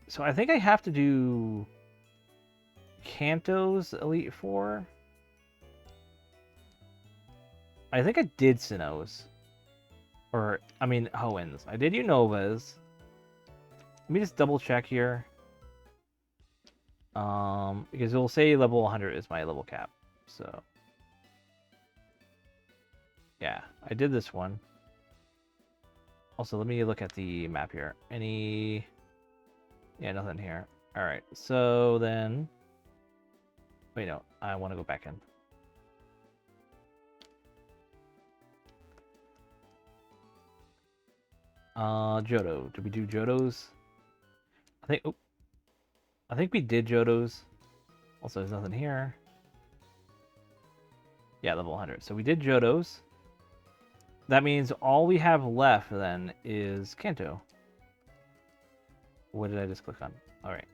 So I think I have to do Kanto's Elite Four. I think I did Sinnoh's. Or, I mean, Hoenns. I did Unova's. Let me just double check here. Because it'll say level 100 is my level cap. So, yeah, I did this one. Also, let me look at the map here. Any... Yeah, nothing here. Alright, so then... Wait, no, I want to go back in. Johto. Did we do Johto's? I think we did Johto's. Also, there's nothing here. Yeah, level 100. So we did Johto's. That means all we have left then is Kanto. What did I just click on? Alright.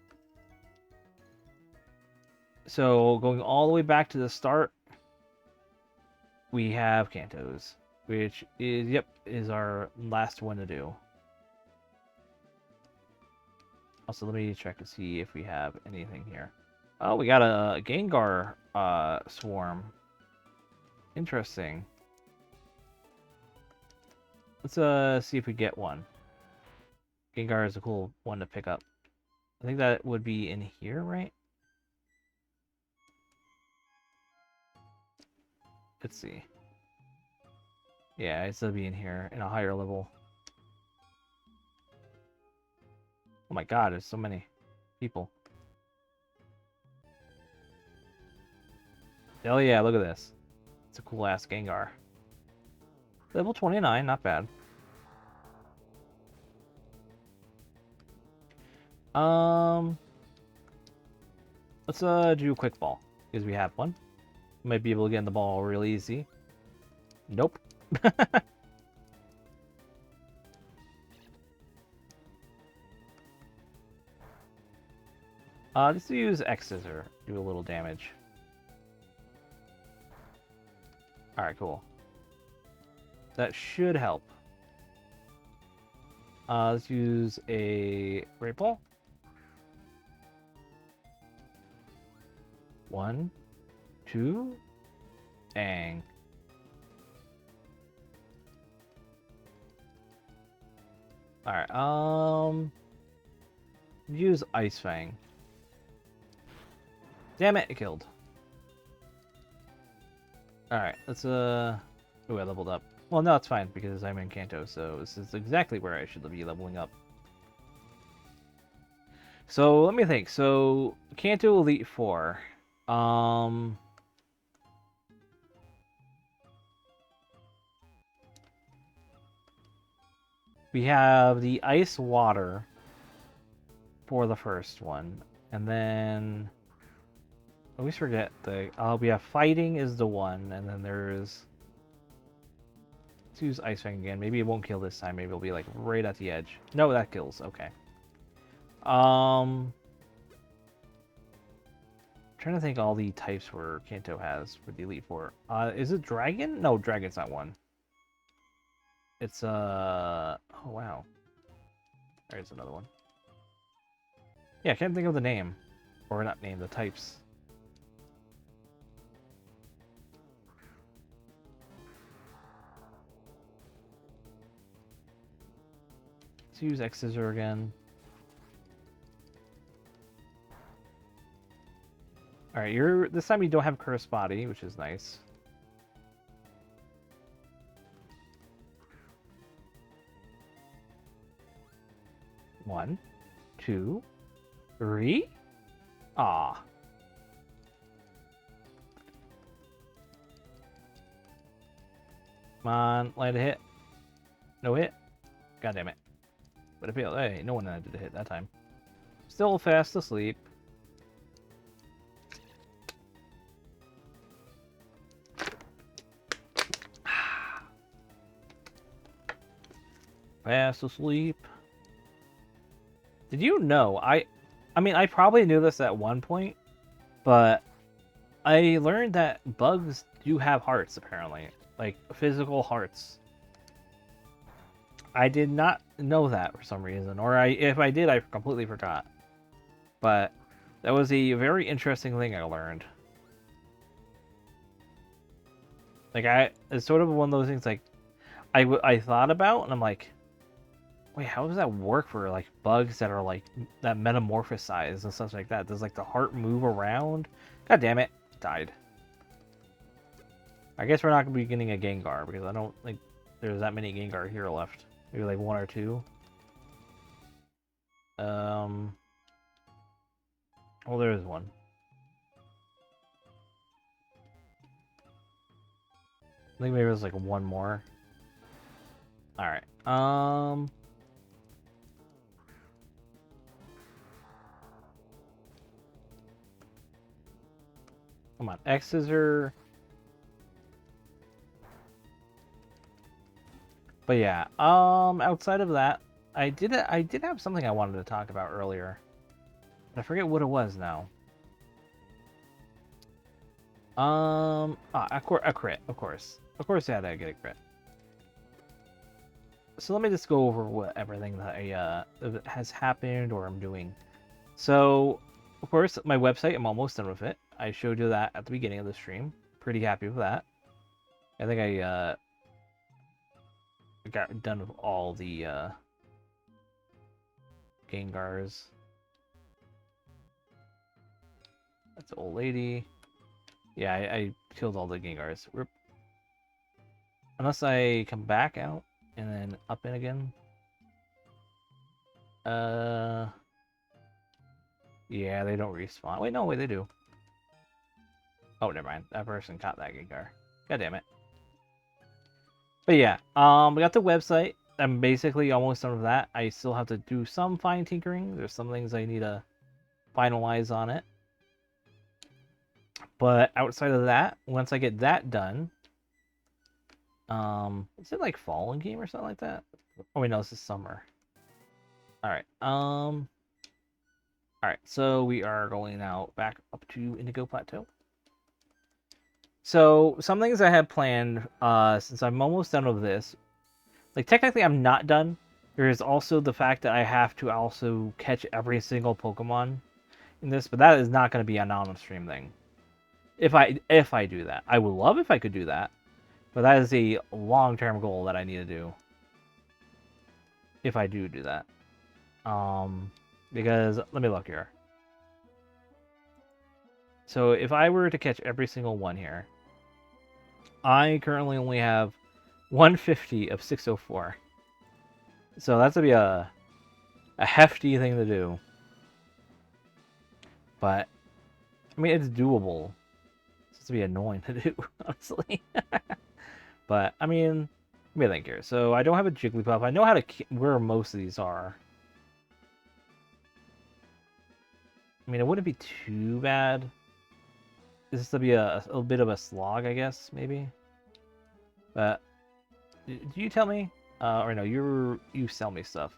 So going all the way back to the start, we have Kanto's, which is, yep, is our last one to do. Also, let me check to see if we have anything here. Oh, we got a Gengar swarm. Interesting. Let's see if we get one. Gengar is a cool one to pick up. I think that would be in here, right? Let's see. Yeah, it's gonna be in here in a higher level. Oh my god, there's so many people. Hell yeah, look at this. It's a cool ass Gengar. Level 29, not bad. Let's do a quick ball, because we have one. Might be able to get in the ball real easy. Nope. Just to use X Scissor, do a little damage. Alright, cool. That should help. Let's use a Great Ball. 1, 2, bang. Alright, use Ice Fang. Damn it, it killed. Alright, let's ooh, I leveled up. Well, no, it's fine because I'm in Kanto, so this is exactly where I should be leveling up. So, let me think. So, Kanto Elite Four. We have the Ice Water for the first one. And then... I always forget the... we have Fighting is the one, and then there's... Let's use Ice Fang again. Maybe it won't kill this time. Maybe it'll be like right at the edge. No, that kills. Okay. Trying to think all the types where Kanto has for the Elite Four. Is it Dragon? No, Dragon's not one. It's oh wow. There's another one. Yeah, I can't think of the name. Or not name, the types. Let's use X Scissor again. Alright, this time you don't have Curse Body, which is nice. One, 2, 3. Ah. Come on, land a hit. No hit. God damn it. But it failed. Hey, no one did a hit that time. Still fast asleep. Fast asleep. Did you know? I mean, I probably knew this at one point, but I learned that bugs do have hearts, apparently. Like, physical hearts. I did not know that for some reason. Or if I did, I completely forgot. But that was a very interesting thing I learned. Like, it's sort of one of those things, like, I thought about, and I'm like, wait, how does that work for, like, bugs that are, like, that metamorphosize and stuff like that? Does, like, the heart move around? God damn it. Died. I guess we're not going to be getting a Gengar, because I don't think there's that many Gengar here left. Maybe, like, one or two. Well, there is one. I think maybe there's, like, one more. Alright. Come on, X-Scissor. But yeah, outside of that, I did have something I wanted to talk about earlier. But I forget what it was now. A crit, of course. Of course I had to get a crit. So let me just go over everything that has happened or I'm doing. So, of course, my website, I'm almost done with it. I showed you that at the beginning of the stream. Pretty happy with that. I think I got done with all the Gengars. That's the old lady. Yeah, I killed all the Gengars. Unless I come back out and then up in again. Yeah, they don't respawn. Wait, no, wait, they do. Oh, never mind. That person caught that Gengar. God damn it. But yeah, we got the website. I'm basically almost done with that. I still have to do some fine tinkering. There's some things I need to finalize on it. But outside of that, once I get that done, is it like fall in game or something like that? Oh wait, no, this is summer. Alright, alright, so we are going now back up to Indigo Plateau. So, some things I had planned, since I'm almost done with this. Like, technically I'm not done. There is also the fact that I have to also catch every single Pokemon in this, but that is not going to be an on-stream thing. If I do that. I would love if I could do that, but that is a long-term goal that I need to do. If I do that. Because, let me look here. So, if I were to catch every single one here, I currently only have 150 of 604. So that's gonna be a hefty thing to do. But I mean, it's doable. It's just to be annoying to do, honestly. But I mean, let me think here. So I don't have a Jigglypuff. I know how to where most of these are. I mean, it wouldn't be too bad. This is to be a little bit of a slog, I guess, maybe. But do you tell me? Or no, you sell me stuff.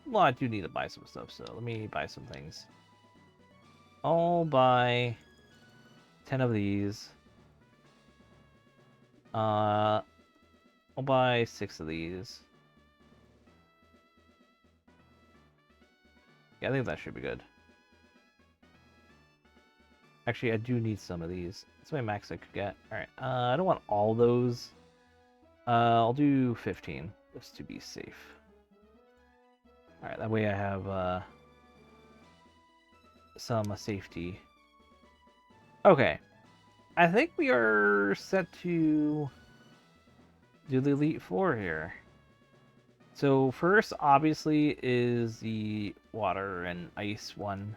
Well, I do need to buy some stuff, so let me buy some things. I'll buy 10 of these. I'll buy 6 of these. Yeah, I think that should be good. Actually, I do need some of these. That's my max I could get. Alright, I don't want all those. I'll do 15, just to be safe. Alright, that way I have, some safety. Okay. I think we are set to do the Elite Four here. So first, obviously, is the water and ice one.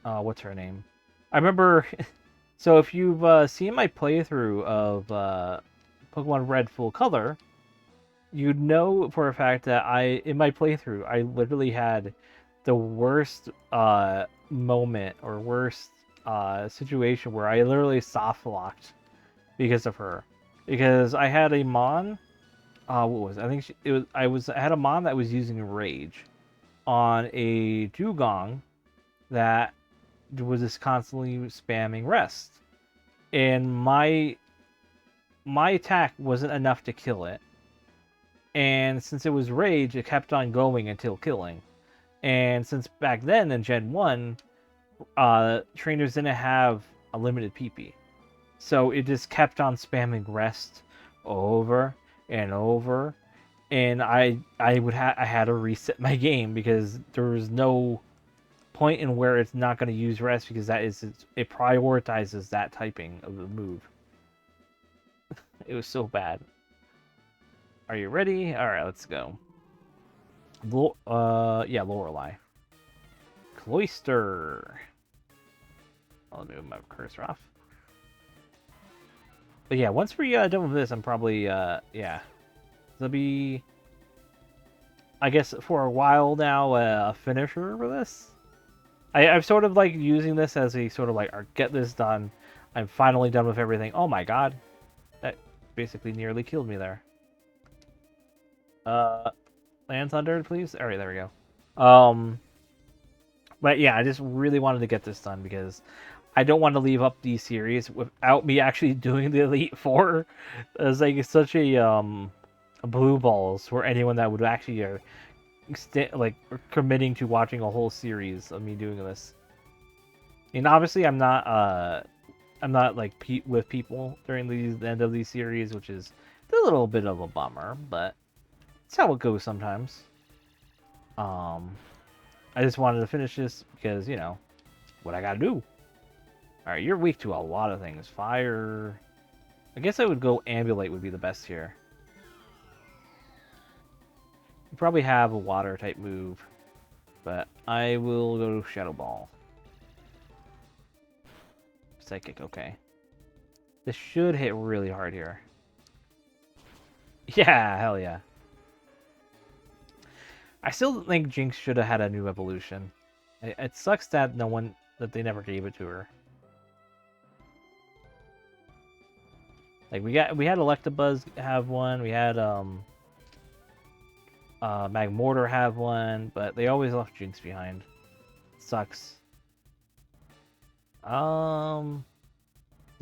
What's her name? I remember... So if you've seen my playthrough of Pokemon Red Full Color, you'd know for a fact that in my playthrough, I literally had the worst moment or worst situation where I literally soft locked because of her. Because I had a Mon, what was it? I think I had a Mon that was using Rage on a Dugong that was just constantly spamming Rest, and my attack wasn't enough to kill it, and since it was Rage, it kept on going until killing. And since back then in Gen 1, trainers didn't have a limited PP. So it just kept on spamming rest over and over. And I had to reset my game because there was no point in where it's not going to use rest because it prioritizes that typing of the move. It was so bad. Are you ready? All right, let's go. Yeah, Lorelei. Cloister. Let me move my cursor off. But yeah, once we're done with this, I'm probably yeah. It'll be, I guess, for a while now, a finisher for this. I'm sort of like using this as a sort of like, get this done. I'm finally done with everything. Oh my god. That basically nearly killed me there. Land Thunder, please? Alright, there we go. But yeah, I just really wanted to get this done because I don't want to leave up the series without me actually doing the Elite Four. It's like such a blue balls for anyone that would actually like committing to watching a whole series of me doing this. And obviously, I'm not like with people during the end of these series, which is a little bit of a bummer, but it's how it goes sometimes. I just wanted to finish this because, you know, what I gotta do. Alright, you're weak to a lot of things. Fire. I guess I would go Ambulate would be the best here. You probably have a water type move, but I will go Shadow Ball. Psychic, okay. This should hit really hard here. Yeah, hell yeah. I still think Jinx should have had a new evolution. It sucks that they never gave it to her. Like we had Electabuzz have one, we had Magmortar have one, but they always left Jinx behind. Sucks. This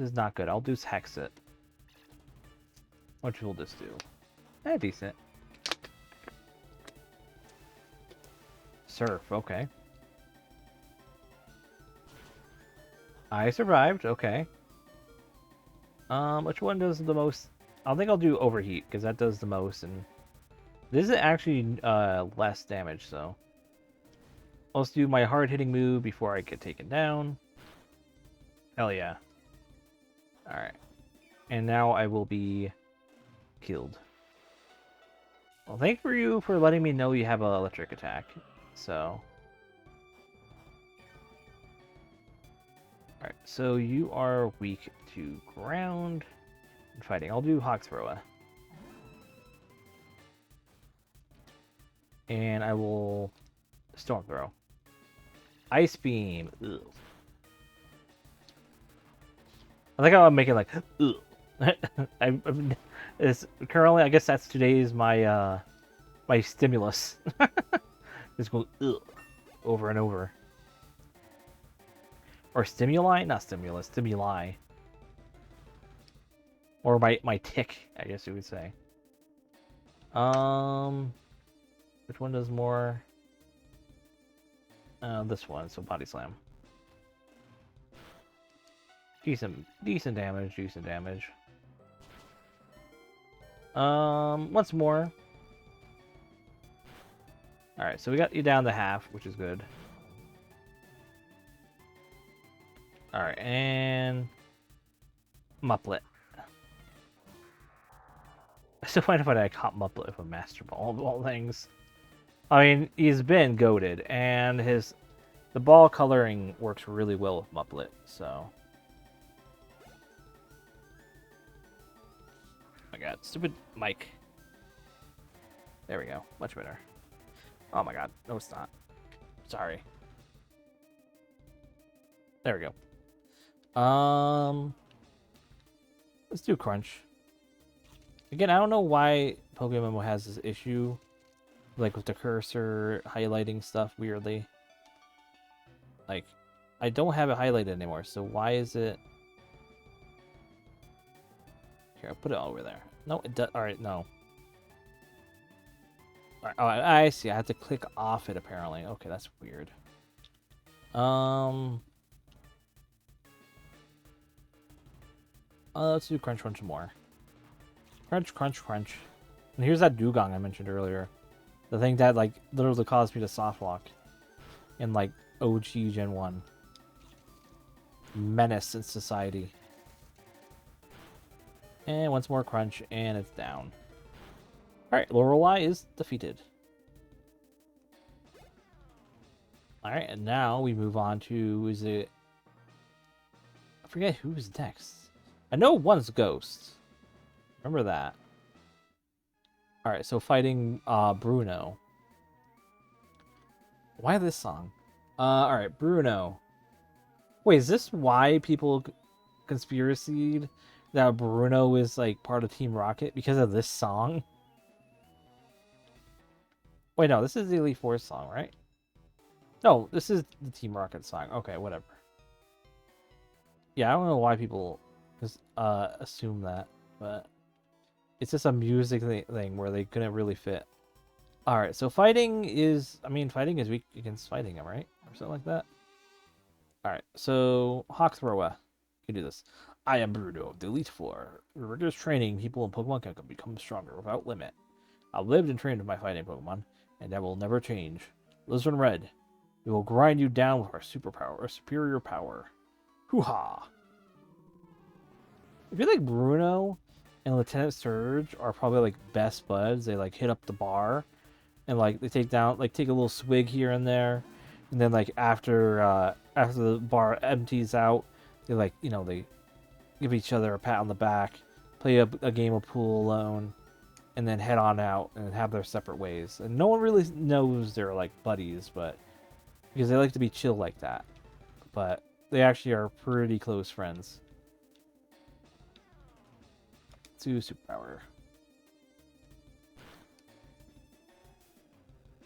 is not good. I'll do Hex it. Which we'll just do. Decent. Surf, okay. I survived, okay. Which one does the most? I think I'll do Overheat, because that does the most, and this is actually less damage, so. Let's do my hard-hitting move before I get taken down. Hell yeah. Alright. And now I will be killed. Well, thank you for letting me know you have an electric attack. So. Alright, so you are weak to ground and fighting. I'll do Hawk Thrower. And I will Storm Throw. Ice Beam. Ugh. I think I'm making like, ugh. It's currently, I guess that's today's my my stimulus. Just go ugh, over and over. Or stimuli? Not stimulus, stimuli. Or my tick, I guess you would say. Which one does more? This one, so Body Slam. Decent damage, decent damage. Once more. Alright, so we got you down to half, which is good. Alright, and Mupplet. I still find it funny I caught Mupplet with a Master Ball of all things. I mean, he's been goated, and the ball coloring works really well with Mupplet, so. Oh my god, stupid mic. There we go, much better. Oh my god, no it's not. Sorry. There we go. Let's do Crunch. Again, I don't know why PokeMMO has this issue, like with the cursor highlighting stuff weirdly. Like, I don't have it highlighted anymore, so why is it? Here, I'll put it over there. No, it does. All right, no. Oh, I see. I have to click off it apparently. Okay, that's weird. Let's do crunch crunch more. Crunch crunch crunch. And here's that dugong I mentioned earlier. The thing that like literally caused me to soft lock in like OG Gen 1. Menace in society. And once more crunch, and it's down. Alright, Lorelei is defeated. Alright, and now we move on to, is it... I forget who's next. I know one's Ghost. Remember that. Alright, so fighting Bruno. Why this song? Alright, Bruno. Wait, is this why people conspiracied that Bruno is like part of Team Rocket? Because of this song? Wait, no, this is the Elite Four song, right? No, this is the Team Rocket song. Okay, whatever. Yeah, I don't know why people just assume that, but it's just a music thing where they couldn't really fit. Alright, so fighting is... I mean, fighting is weak against fighting him, right? Or something like that. Alright, so Hawk Thrower. You can do this. I am Bruno of the Elite Four. With rigorous training, people in Pokemon can become stronger without limit. I've lived and trained with my fighting Pokemon, and that will never change. AlizarinRed. We will grind you down with our superpower, our superior power. Hoo-ha! I feel like Bruno and Lieutenant Surge are probably like best buds. They like hit up the bar, and like they take a little swig here and there, and then like after the bar empties out, they like they give each other a pat on the back, play a game of pool alone, and then head on out and have their separate ways. And no one really knows they're like buddies, but because they like to be chill like that. But they actually are pretty close friends. To superpower.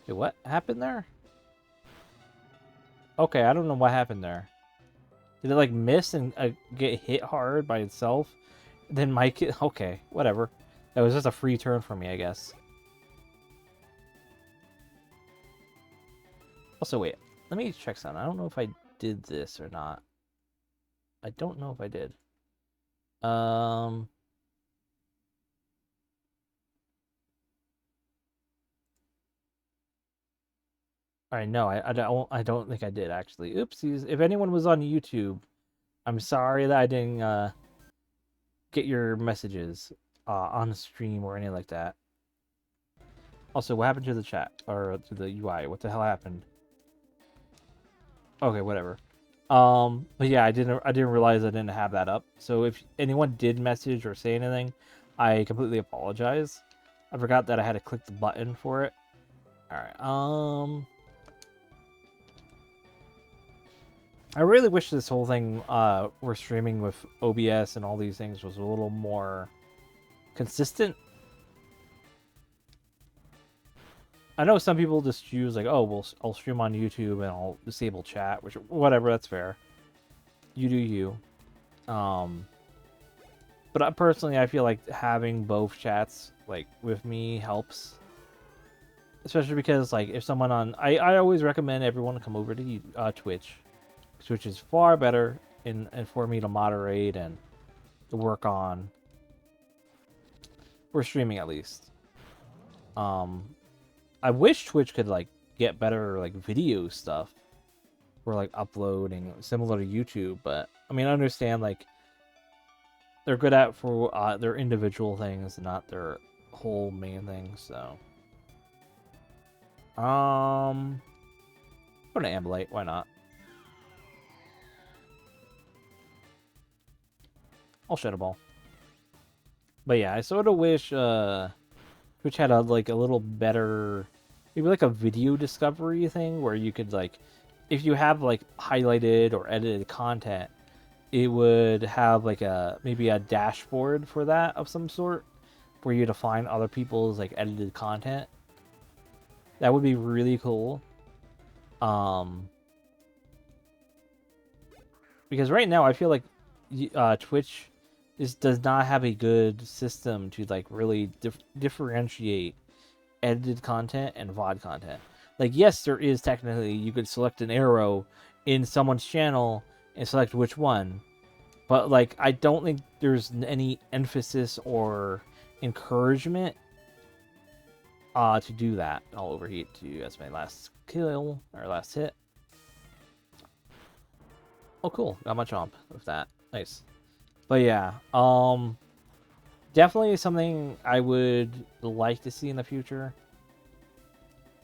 Okay, what happened there? Okay, I don't know what happened there. Did it like miss and get hit hard by itself? Then Mike... Okay, whatever. That was just a free turn for me, I guess. Also, wait. Let me check something. I don't know if I did this or not. I don't know if I did. Alright, no, I don't think I did, actually. Oopsies. If anyone was on YouTube, I'm sorry that I didn't get your messages on the stream or anything like that. Also, what happened to the chat? Or to the UI? What the hell happened? Okay, whatever. But yeah, I didn't realize I didn't have that up. So if anyone did message or say anything, I completely apologize. I forgot that I had to click the button for it. Alright, I really wish this whole thing we're streaming with OBS and all these things was a little more consistent. I know some people just choose like, oh, I'll stream on YouTube and I'll disable chat, which whatever, that's fair. You do you. But personally, I feel like having both chats like with me helps, especially because like if someone on, I always recommend everyone come over to Twitch. Twitch is far better and for me to moderate and to work on. For streaming at least. I wish Twitch could like get better like video stuff for like uploading similar to YouTube, but I mean I understand like they're good at for their individual things, not their whole main thing, so I'm gonna Ambulate, why not? I'll Shadow Ball. But yeah, I sort of wish Twitch had a little better, maybe like a video discovery thing where you could like, if you have like highlighted or edited content, it would have like maybe a dashboard for that of some sort for you to find other people's like edited content. That would be really cool. Because right now I feel like Twitch does not have a good system to like really differentiate edited content and VOD content. Like, yes, there is technically, you could select an arrow in someone's channel and select which one. But, like, I don't think there's any emphasis or encouragement to do that. I'll overheat to as my last kill, or last hit. Oh, cool. Got my chomp with that. Nice. But yeah, definitely something I would like to see in the future.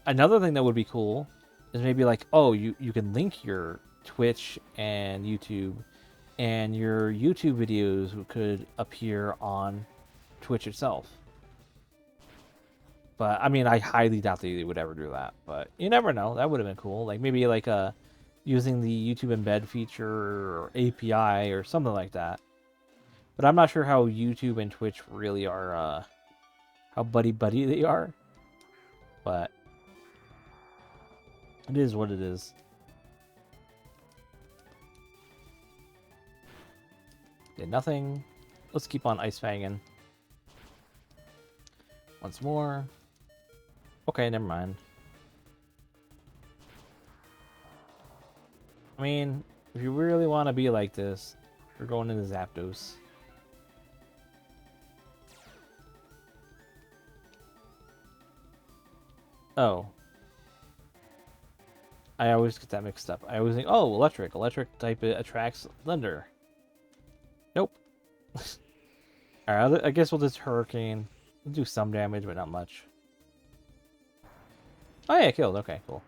Another thing that would be cool is maybe like, oh, you can link your Twitch and YouTube, and your YouTube videos could appear on Twitch itself. But I mean, I highly doubt they would ever do that. But you never know. That would have been cool. Like maybe like using the YouTube embed feature or API or something like that. But I'm not sure how YouTube and Twitch really are, how buddy-buddy they are. But it is what it is. Did nothing. Let's keep on ice fanging. Once more. Okay, never mind. I mean, if you really want to be like this, you're going into Zapdos. Oh. I always get that mixed up. I always think, oh, electric. Electric type attracts thunder. Nope. Alright, I guess we'll just Hurricane. We'll do some damage, but not much. Oh yeah, killed. Okay, cool.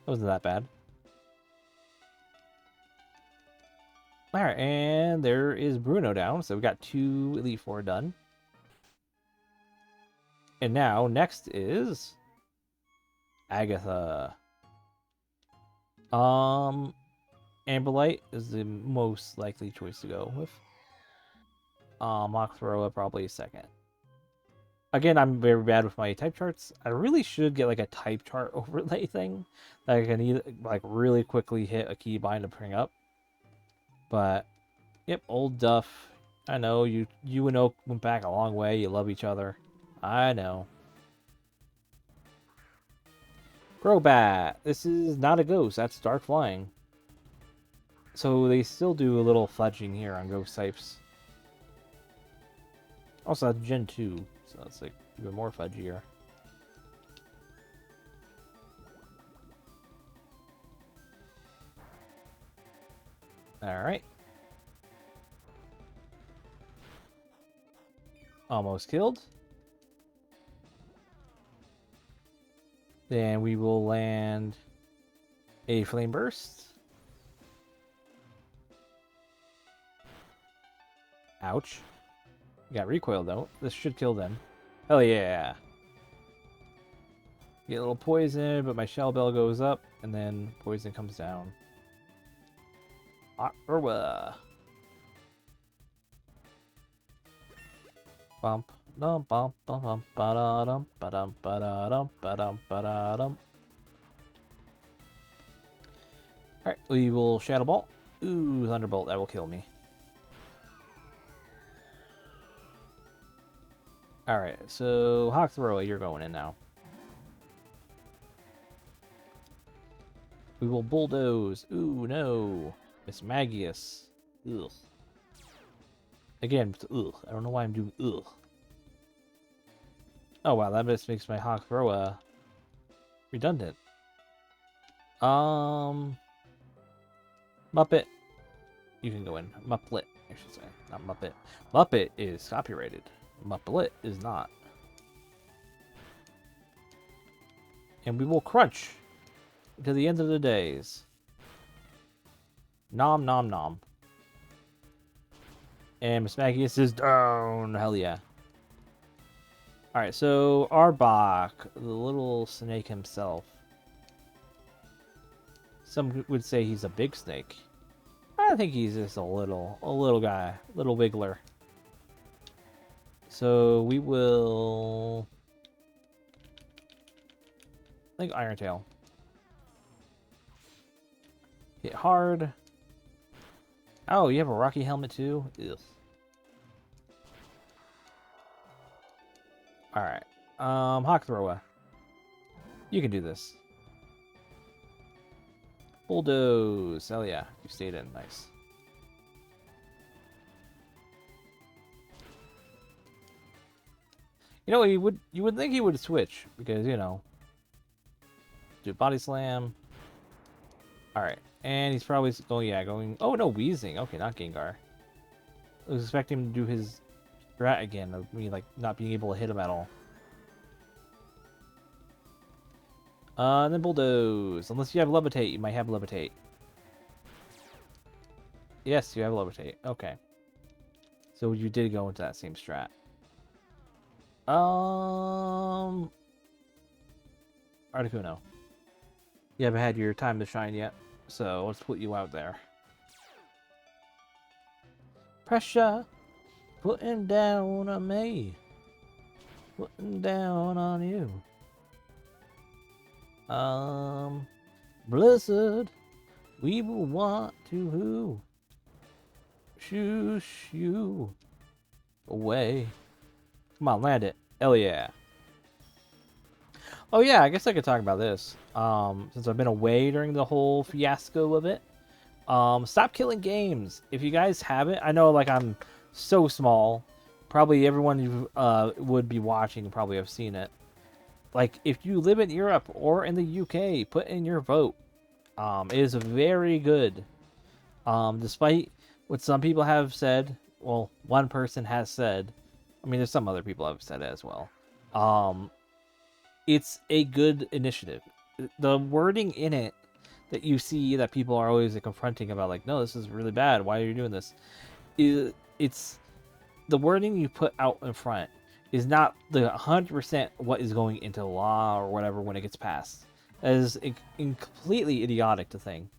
That wasn't that bad. Alright, and there is Bruno down. So we got 2 Elite Four done. And now, next is Agatha. Amberlight is the most likely choice to go with. Mach Thrower probably second. Again, I'm very bad with my type charts. I really should get like a type chart overlay thing that I can either like really quickly hit a keybind to bring up. But yep, old Duff. I know you and Oak went back a long way. You love each other. I know. Crobat. This is not a ghost. That's dark flying. So they still do a little fudging here on ghost types. Also, that's Gen 2, so it's like even more fudgier. Alright. Almost killed. Then we will land a Flame Burst. Ouch. Got recoil though. This should kill them. Hell yeah. Get a little poison, but my Shell Bell goes up, and then poison comes down. Bump. Dum bum bum bum ba da dum ba dum ba da dum ba dum ba da dum. Alright, we will Shadow Ball. Ooh, Thunderbolt, that will kill me. Alright, so Hawk Thrower, you're going in now. We will Bulldoze. Ooh, no. Miss Magius. Ugh. Again, ugh. I don't know why I'm doing ugh. Oh wow, that just makes my Hawk Thrower redundant. Muppet. You can go in. Mupplet, I should say. Not Muppet. Muppet is copyrighted. Mupplet is not. And we will crunch to the end of the days. Nom nom nom. And Miss Magius is down. Hell yeah. Alright, so Arbok, the little snake himself. Some would say he's a big snake. I think he's just a little guy, little wiggler. So we will, I think Iron Tail. Hit hard. Oh, you have a Rocky helmet too? Ugh. Alright. Hawk Thrower. You can do this. Bulldoze. Hell yeah, you stayed in. Nice. You know, you would think he would switch because you know, do body slam. All right, and he's probably going. Oh no, wheezing. Okay, not Gengar. I was expecting him to do his strat again of me like not being able to hit him at all. And then bulldoze. Unless you have levitate, you might have levitate. Yes, you have levitate. Okay, so you did go into that same strat. Articuno. You haven't had your time to shine yet, so let's put you out there. Pressure, putting down on me, putting down on you. Blizzard, we will want to shoosh you away. Come on, land it. Hell yeah. Oh yeah, I guess I could talk about this. Since I've been away during the whole fiasco of it. Stop killing games. If you guys haven't, I know like I'm so small. Probably everyone you would be watching probably have seen it. Like if you live in Europe or in the UK, put in your vote. It is very good. Despite what some people have said, well, one person has said. I mean, there's some other people have said it as well. It's a good initiative. The wording in it that you see that people are always like, confronting about, like, no, this is really bad. Why are you doing this? It's the wording you put out in front is not the 100% what is going into law or whatever when it gets passed. That is completely idiotic to think.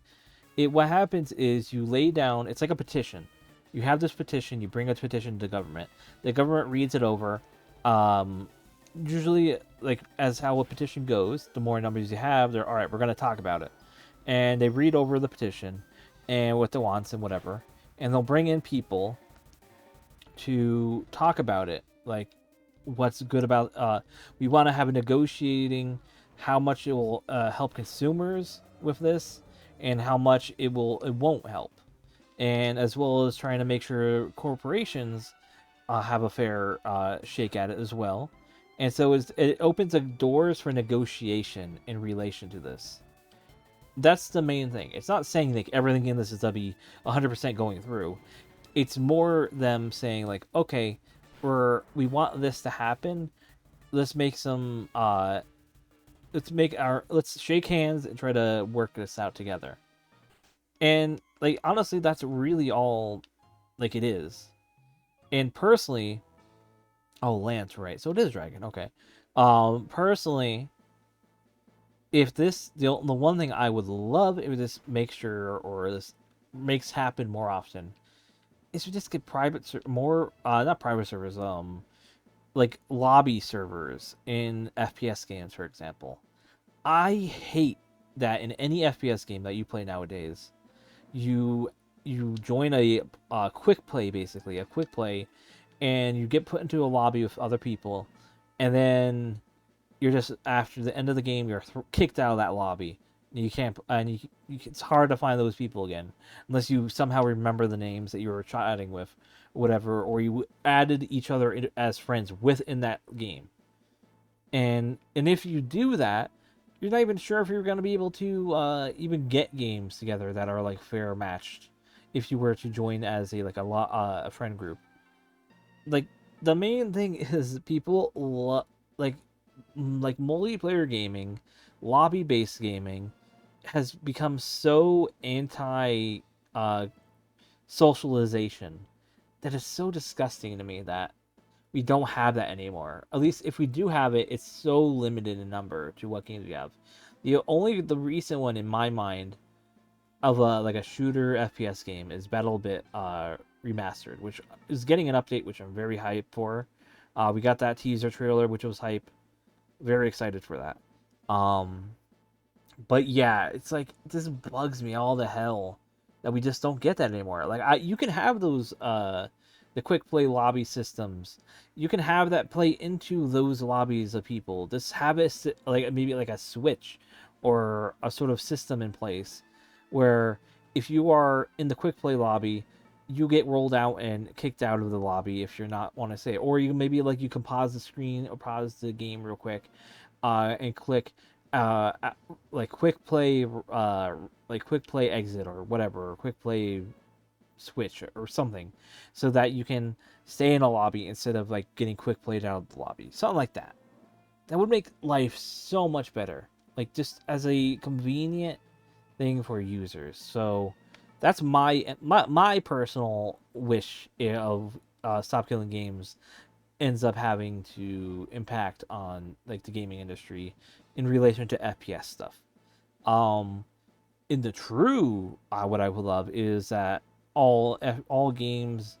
What happens is you lay down. It's like a petition. You have this petition. You bring a petition to government. The government reads it over. Usually, like as how a petition goes, the more numbers you have, they're all right. We're going to talk about it, and they read over the petition and what they want and whatever, and they'll bring in people to talk about it, like what's good about. We want to have a negotiating how much it will help consumers with this, and how much it won't help, and as well as trying to make sure corporations have a fair shake at it as well. And so it opens the doors for negotiation in relation to this. That's the main thing. It's not saying like everything in this is to be 100% going through. It's more them saying like, okay, we want this to happen. Let's make some let's shake hands and try to work this out together. And like honestly, that's really all like it is. And personally, oh, Lance, right? So it is Dragon. Okay. Personally, if this the one thing I would love if this makes sure or this makes happen more often is we just get more not private servers like lobby servers in FPS games, for example. I hate that in any FPS game that you play nowadays, you join a quick play, basically a quick play, and you get put into a lobby with other people, and then you're just after the end of the game you're kicked out of that lobby. You can't, and it's hard to find those people again unless you somehow remember the names that you were chatting with, whatever, or you added each other as friends within that game. And if you do that, you're not even sure if you're going to be able to even get games together that are like fair matched if you were to join as a friend group. Like the main thing is people like multiplayer gaming, lobby based gaming has become so anti socialization that is so disgusting to me that we don't have that anymore. At least if we do have it, it's so limited in number to what games we have. The recent one in my mind of a shooter FPS game is BattleBit Remastered, which is getting an update, which I'm very hyped for. We got that teaser trailer, which was hype. Very excited for that. But yeah, it's like this bugs me all the hell that we just don't get that anymore. Like you can have those the quick play lobby systems. You can have that play into those lobbies of people. Just have it like maybe like a switch or a sort of system in place where if you are in the quick play lobby, you get rolled out and kicked out of the lobby if you're not want to say, or you maybe like you can pause the screen or pause the game real quick, and click uh like quick play exit or whatever, or quick play switch or something, so that you can stay in a lobby instead of like getting quick played out of the lobby, something like that. That would make life so much better, like just as a convenient thing for users. So that's my personal wish of Stop Killing Games ends up having to impact on like the gaming industry in relation to FPS stuff. Um, in the true, what I would love is that all games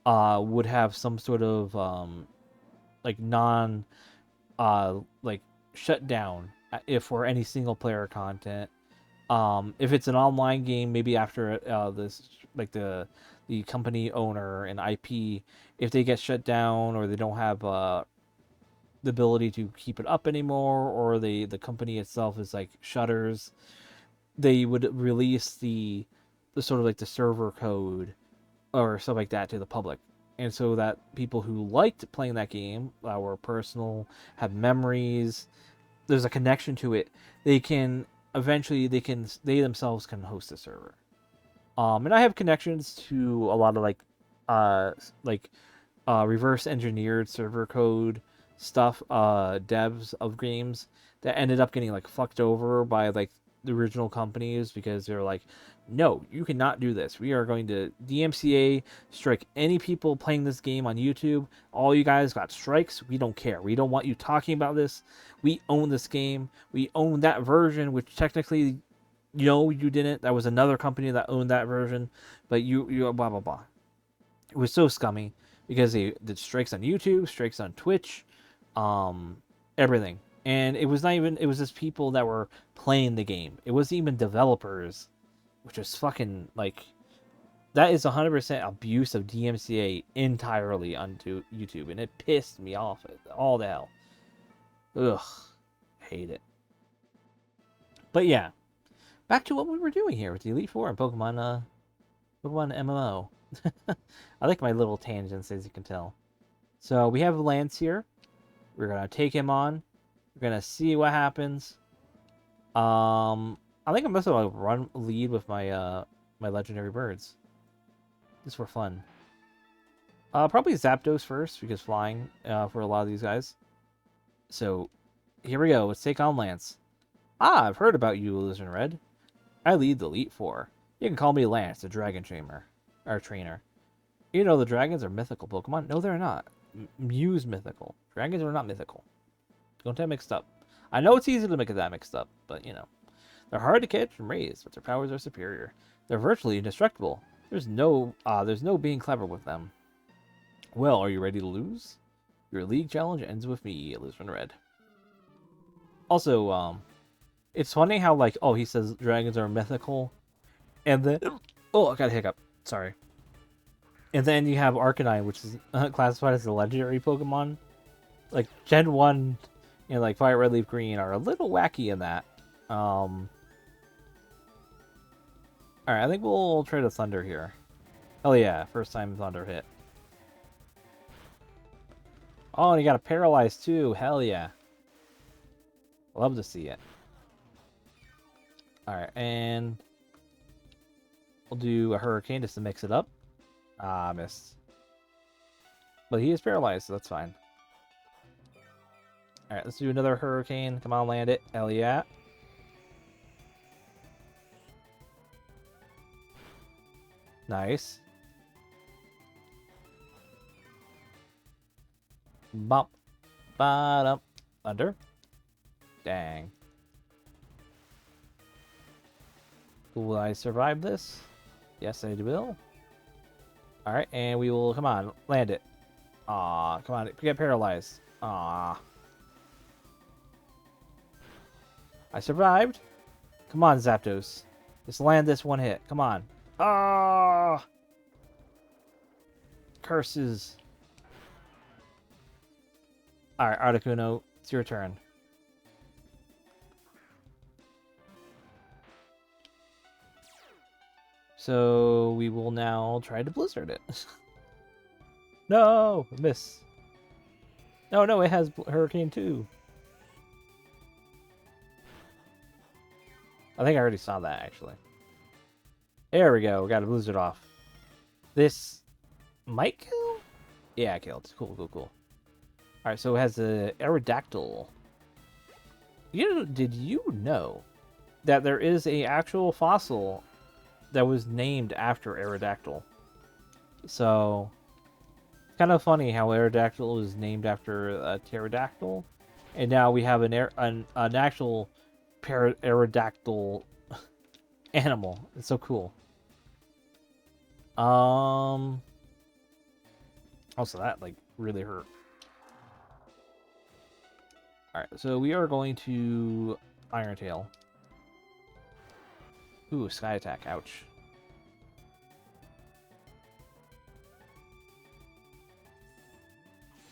would have some sort of like non like shut down if for any single player content. If it's an online game, maybe after this like the company owner and IP, if they get shut down or they don't have the ability to keep it up anymore, or the company itself is like shutters, they would release the sort of like the server code or stuff like that to the public. And so that people who liked playing that game, were personal, have memories, there's a connection to it, they can eventually they themselves can host a server. And I have connections to a lot of uh like reverse engineered server code stuff, devs of games that ended up getting like fucked over by like the original companies because they're like, no, you cannot do this. We are going to DMCA strike any people playing this game on YouTube. All you guys got strikes. We don't care. We don't want you talking about this. We own this game. We own that version, which technically, you didn't. That was another company that owned that version, but you blah blah blah. It was so scummy because they did strikes on YouTube, strikes on Twitch, everything. And it was not even, it was just people that were playing the game. It wasn't even developers, which was fucking like, that is 100% abuse of DMCA entirely onto YouTube, and it pissed me off all the hell. Ugh, hate it. But yeah, back to what we were doing here with the Elite Four and Pokemon MMO. I like my little tangents, as you can tell. So we have Lance here. We're gonna take him on. We're gonna see what happens. I think I'm also gonna run lead with my my legendary birds, just for fun. Probably Zapdos first because flying for a lot of these guys. So here we go. Let's take on Lance. Ah, I've heard about you, AlizarinRed. I lead the Elite Four. You can call me Lance, the Dragon Trainer. Our trainer. You know the dragons are mythical Pokemon? No, they're not. Mew's mythical. Dragons are not mythical. Don't get mixed up. I know it's easy to make that mixed up, but they're hard to catch and raise, but their powers are superior. They're virtually indestructible. There's no being clever with them. Well, are you ready to lose? Your league challenge ends with me, AlizarinRed. Also, it's funny how he says dragons are mythical, and then I got a hiccup. Sorry. And then you have Arcanine, which is classified as a legendary Pokemon. Like Gen 1 and like Fire Red Leaf Green are a little wacky in that. Alright, I think we'll try to Thunder here. Hell yeah, first time Thunder hit. Oh, and you got a Paralyze too. Hell yeah. Love to see it. Alright, and we'll do a Hurricane just to mix it up. Ah, missed. But he is paralyzed, so that's fine. Alright, let's do another Hurricane. Come on, land it. Hell yeah. Nice. Bump. Bottom. Thunder. Dang. Will I survive this? Yes, I will. Alright, and we will, come on, land it. Aw, come on, get paralyzed. Aw. I survived. Come on, Zapdos. Just land this one hit. Come on. Ah! Curses. Alright, Articuno, it's your turn. So we will now try to Blizzard it. No! Miss. No, it has Hurricane too. I think I already saw that, actually. There we go. We got a Blizzard off. This might kill? Yeah, it killed. Cool. Alright, so it has a Aerodactyl. Did you know that there is a actual fossil that was named after Aerodactyl? So, kind of funny how Aerodactyl was named after a pterodactyl, and now we have an actual Aerodactyl animal. It's so cool. Also, that like really hurt. Alright, so we are going to Iron Tail. Ooh, Sky Attack, ouch.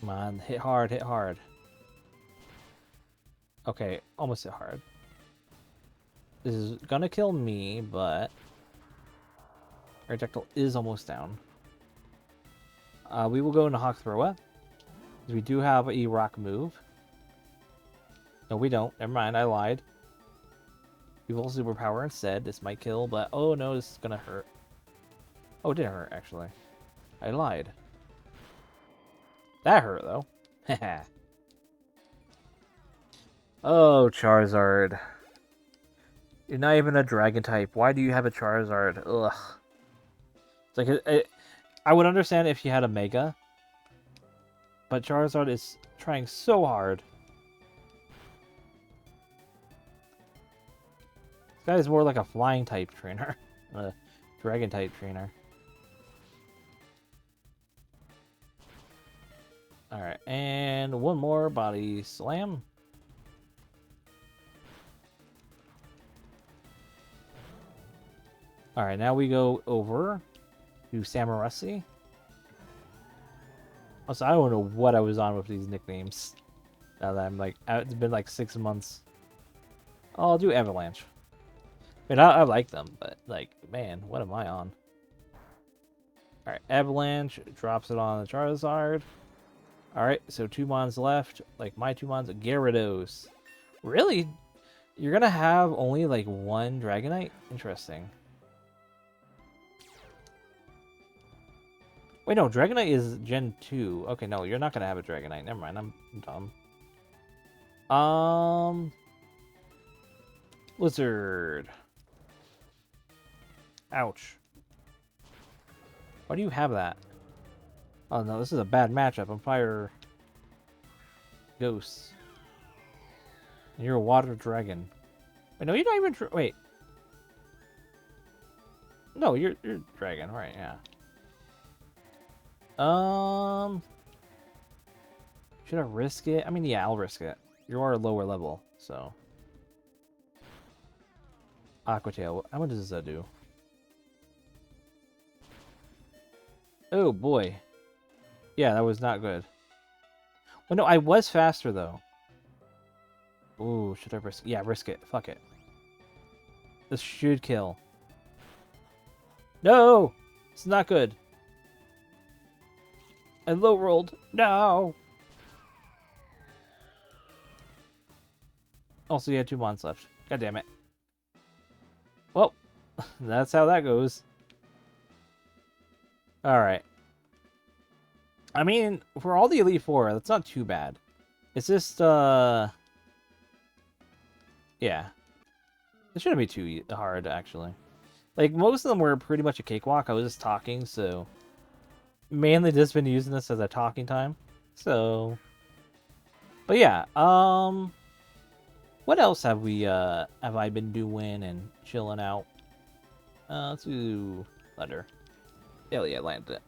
Come on, hit hard. Okay, almost hit hard. This is gonna kill me, but Aerodactyl is almost down. We will go into Hawk Thrower. We do have a rock move. No, we don't. Never mind, I lied. We will superpower instead. This might kill, but oh no, this is gonna hurt. Oh, it didn't hurt, actually. I lied. That hurt, though. Haha. Oh, Charizard. You're not even a dragon type. Why do you have a Charizard? Ugh. It's like I would understand if you had a Mega, but Charizard is trying so hard. This guy is more like a flying type trainer, a dragon type trainer. Alright, and one more body slam. Alright, now we go over to Samurasi. Also, I don't know what I was on with these nicknames. Now that I'm like, it's been like 6 months. Oh, I'll do Avalanche. I mean, I like them, but like, man, what am I on? Alright, Avalanche drops it on the Charizard. Alright, so 2 mons left. Like, my 2 mons, Gyarados. Really? You're gonna have only like 1 Dragonite? Interesting. Wait, no, Dragonite is Gen 2. Okay, no, you're not gonna have a Dragonite. Never mind, I'm dumb. Blizzard. Ouch. Why do you have that? Oh no, this is a bad matchup. I'm Fire Ghost. And you're a Water Dragon. Wait, no, you're not even... Wait. No, you're Dragon, right, yeah. Should I risk it? I mean, yeah, I'll risk it. You are a lower level, so... Aqua Tail. How much does that do? Oh, boy. Yeah, that was not good. Well, no, I was faster, though. Ooh, should I risk... Yeah, risk it. Fuck it. This should kill. No! It's not good. I low rolled. No! Also, you had 2 mons left. God damn it. Well, that's how that goes. Alright. I mean, for all the Elite Four, that's not too bad. It's just, yeah. It shouldn't be too hard, actually. Like, most of them were pretty much a cakewalk. I was just talking, so... Mainly just been using this as a talking time. So... But yeah, what else have I been doing and chilling out? Let's do... Letter. Hell yeah, landed it.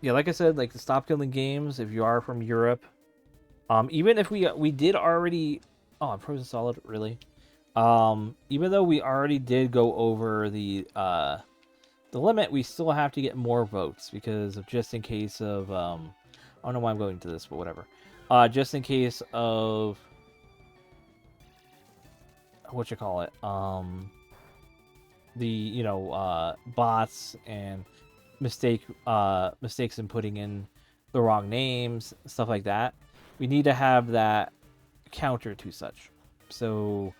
Yeah, like I said, like, stop killing games if you are from Europe. Even if we did already... Oh, I'm frozen solid, really? Even though we already did go over the limit, we still have to get more votes because of just in case of I don't know why I'm going to this, but whatever. Just in case of what you call it, the bots and mistakes in putting in the wrong names, stuff like that. We need to have that counter to such. So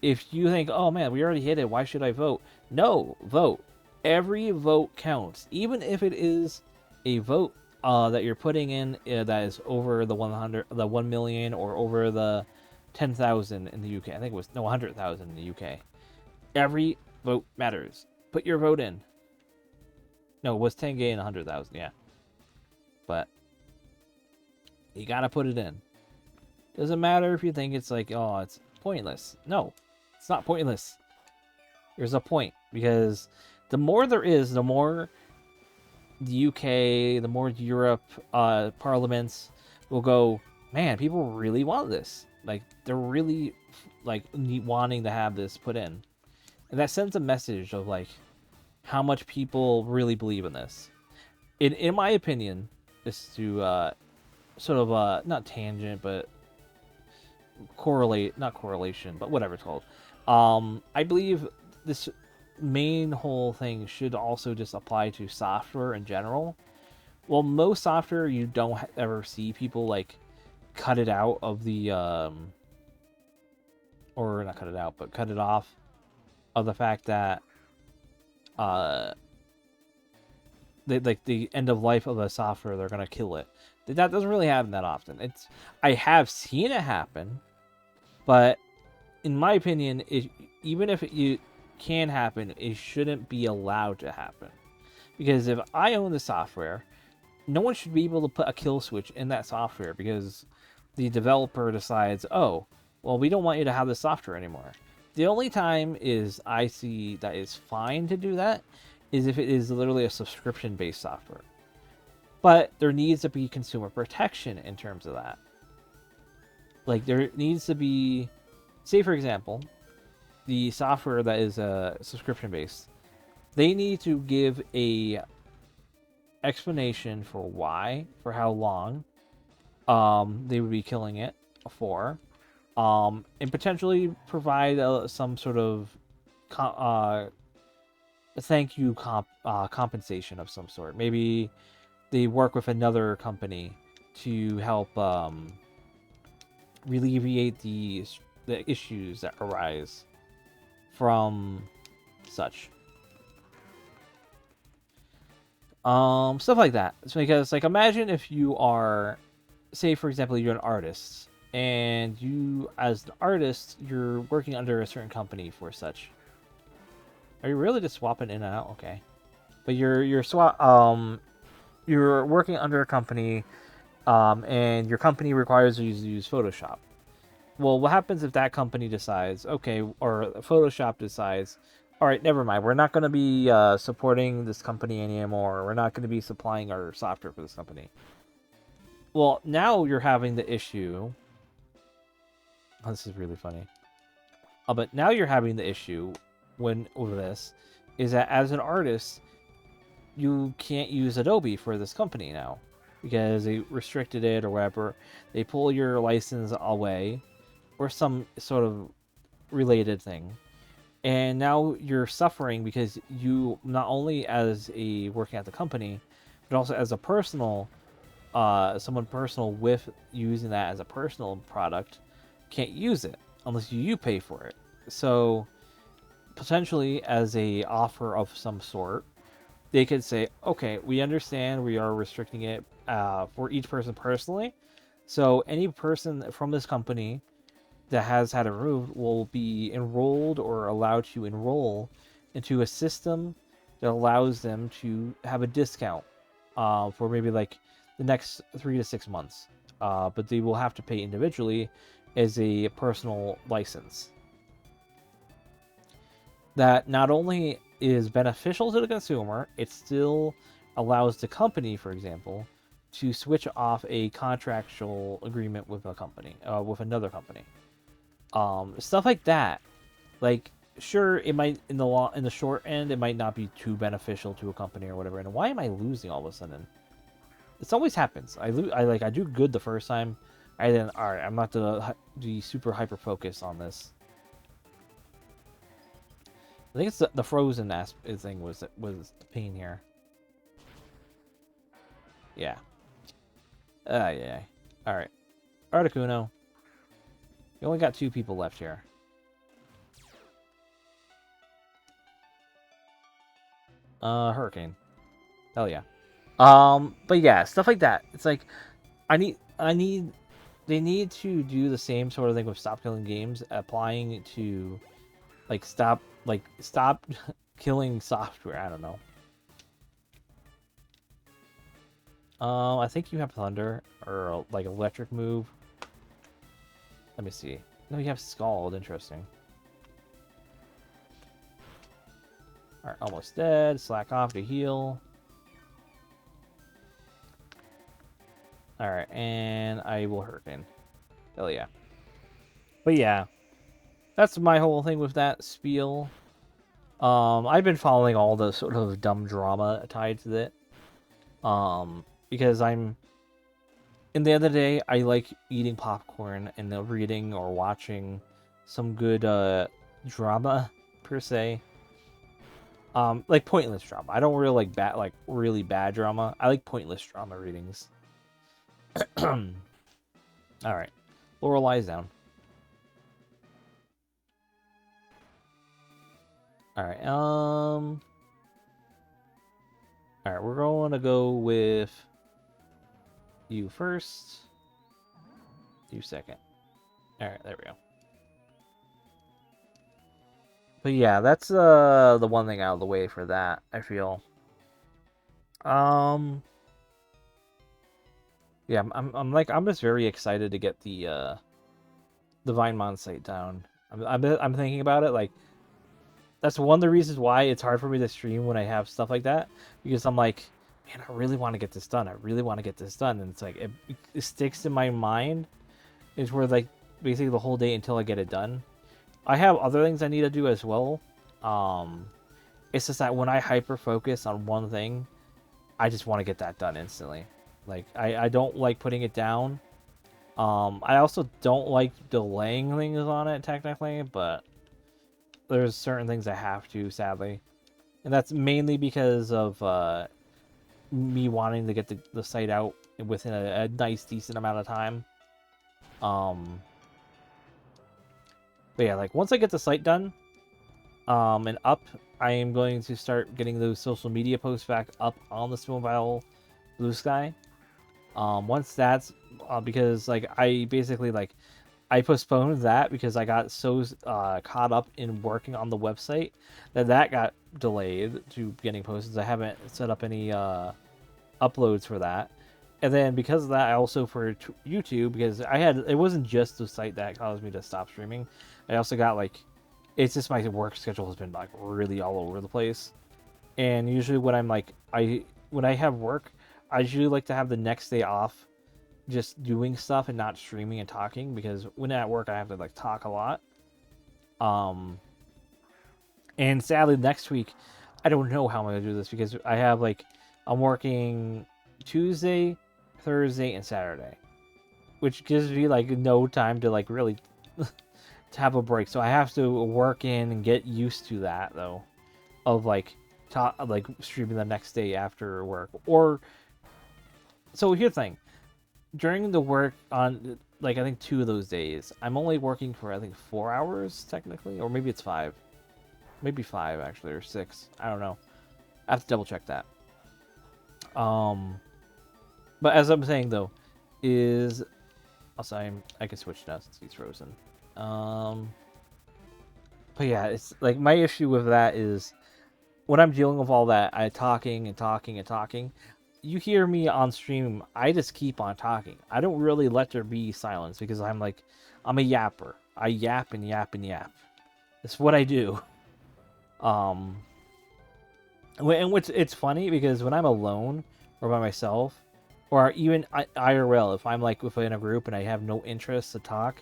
if you think, oh man, we already hit it, why should I vote? No, vote. Every vote counts, even if it is a vote that you're putting in that is over the 1 million, or over the 10,000 in the UK. I think it was 100,000 in the UK. Every vote matters. Put your vote in. No, it was 10K and 100,000. Yeah, but you gotta put it in. Doesn't matter if you think it's like, oh, it's pointless. No, it's not pointless. There's a point, because the more there is, the more the UK, the more Europe parliaments will go, man, people really want this. Like, they're really like wanting to have this put in. And that sends a message of like how much people really believe in this. In my opinion, just to sort of not tangent, but not correlation, but whatever it's called. I believe this main whole thing should also just apply to software in general. Well, most software, you don't ever see people like cut it out of the or not cut it out, but cut it off of the fact that they, like, the end of life of a software, they're gonna kill it. That doesn't really happen that often. I have seen it happen, but in my opinion, even if it can happen, it shouldn't be allowed to happen. Because if I own the software, no one should be able to put a kill switch in that software because the developer decides, oh, well, we don't want you to have the software anymore. The only time is I see that is fine to do that is if it is literally a subscription-based software. But there needs to be consumer protection in terms of that. Like, there needs to be, say for example, the software that is subscription-based, they need to give a explanation for why, for how long they would be killing it for, and potentially provide some sort of thank you compensation of some sort. Maybe they work with another company to help alleviate the issues that arise from such. Stuff like that. It's because, like, imagine if you are, say for example, you're an artist, and you, as an artist, you're working under a certain company for such. Are you really just swapping in and out? Okay, but you're working under a company, and your company requires you to use Photoshop. Well, what happens if that company decides, okay, or Photoshop decides, all right, never mind, we're not going to be supporting this company anymore. We're not going to be supplying our software for this company. Well, now you're having the issue. Oh, this is really funny. But now you're having the issue over this is that as an artist, you can't use Adobe for this company now because they restricted it or whatever. They pull your license away or some sort of related thing. And now you're suffering because you, not only as a working at the company, but also as a personal, someone personal with using that as a personal product, can't use it unless you pay for it. So potentially as a offer of some sort, they could say, okay, we understand we are restricting it for each person personally. So any person from this company that has had it removed will be enrolled or allowed to enroll into a system that allows them to have a discount for maybe like the next 3 to 6 months. But they will have to pay individually as a personal license. That not only is beneficial to the consumer, it still allows the company, for example, to switch off a contractual agreement with a company, with another company. Stuff like that Like, sure, it might in the short end, it might not be too beneficial to a company or whatever. And why am I losing all of a sudden? This always happens. I do good the first time. I then all right. I'm not gonna be super hyper focused on this. I think it's the frozen thing was the pain here. Yeah. Yeah. All right. Articuno. You only got 2 people left here. Hurricane. Hell yeah. But yeah, stuff like that. It's like they need to do the same sort of thing with stop killing games, applying to like stop killing software. I don't know. I think you have thunder or like electric move. Let me see. No, you have scald. Interesting. All right, almost dead. Slack off to heal. All right, and I will hurricane. Hell yeah. But yeah, that's my whole thing with that spiel. I've been following all the sort of dumb drama tied to it. Because in the end of the day, I like eating popcorn and reading or watching some good drama per se. Like pointless drama. I don't really like really bad drama. I like pointless drama readings. All right, Laurel lies down. All right. All right, we're going to go with you first. You second. All right, there we go. But yeah, that's the one thing out of the way for that, I feel. Yeah, I'm just very excited to get the Vinemon site down. I'm thinking about it, like that's one of the reasons why it's hard for me to stream when I have stuff like that, because I'm like, man, I really want to get this done. I really want to get this done, and it's like it sticks in my mind. It's where like basically the whole day until I get it done. I have other things I need to do as well. It's just that when I hyper focus on one thing, I just want to get that done instantly. Like I don't like putting it down. I also don't like delaying things on it technically, but there's certain things I have to, sadly. And that's mainly because of me wanting to get the site out within a nice, decent amount of time. But yeah, like once I get the site done and up, I am going to start getting those social media posts back up on the Mobile Blue Sky. Once that's because like I basically like I postponed that because I got so caught up in working on the website that got delayed to getting posted. I haven't set up any uploads for that. And then because of that, I also for YouTube, because it wasn't just the site that caused me to stop streaming. I also got like, it's just my work schedule has been like really all over the place. And usually when I'm like, when I have work, I usually like to have the next day off just doing stuff and not streaming and talking, because when at work I have to like talk a lot. And sadly next week I don't know how I'm gonna do this, because I have like I'm working Tuesday, Thursday, and Saturday, which gives me like no time to like really to have a break. So I have to work in and get used to that though, of like streaming the next day after work. Or so here's the thing. During the work on like I think 2 of those days, I'm only working for I think 4 hours technically, or maybe it's 5. Maybe 5 actually, or 6. I don't know. I have to double check that. But as I'm saying though, is also I can switch now since he's frozen. But yeah, it's like my issue with that is when I'm dealing with all that, I talking and talking and talking. You hear me on stream, I just keep on talking. I don't really let there be silence, because I'm a yapper. I yap and yap and yap. It's what I do. And which it's funny because when I'm alone or by myself, or even IRL, if I'm like within a group and I have no interest to talk,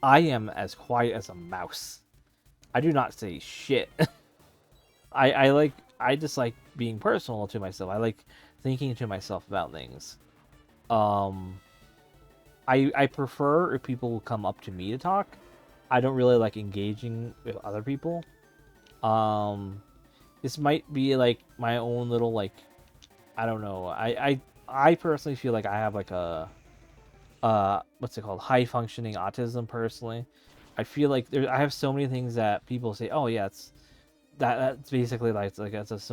I am as quiet as a mouse. I do not say shit. I just like being personal to myself. I like thinking to myself about things. Um, I prefer if people come up to me to talk. I don't really like engaging with other people. Um, this might be like my own little like I don't know. I personally feel like I have like a what's it called, high functioning autism personally. I feel like I have so many things that people say, oh yeah, it's that's basically like that's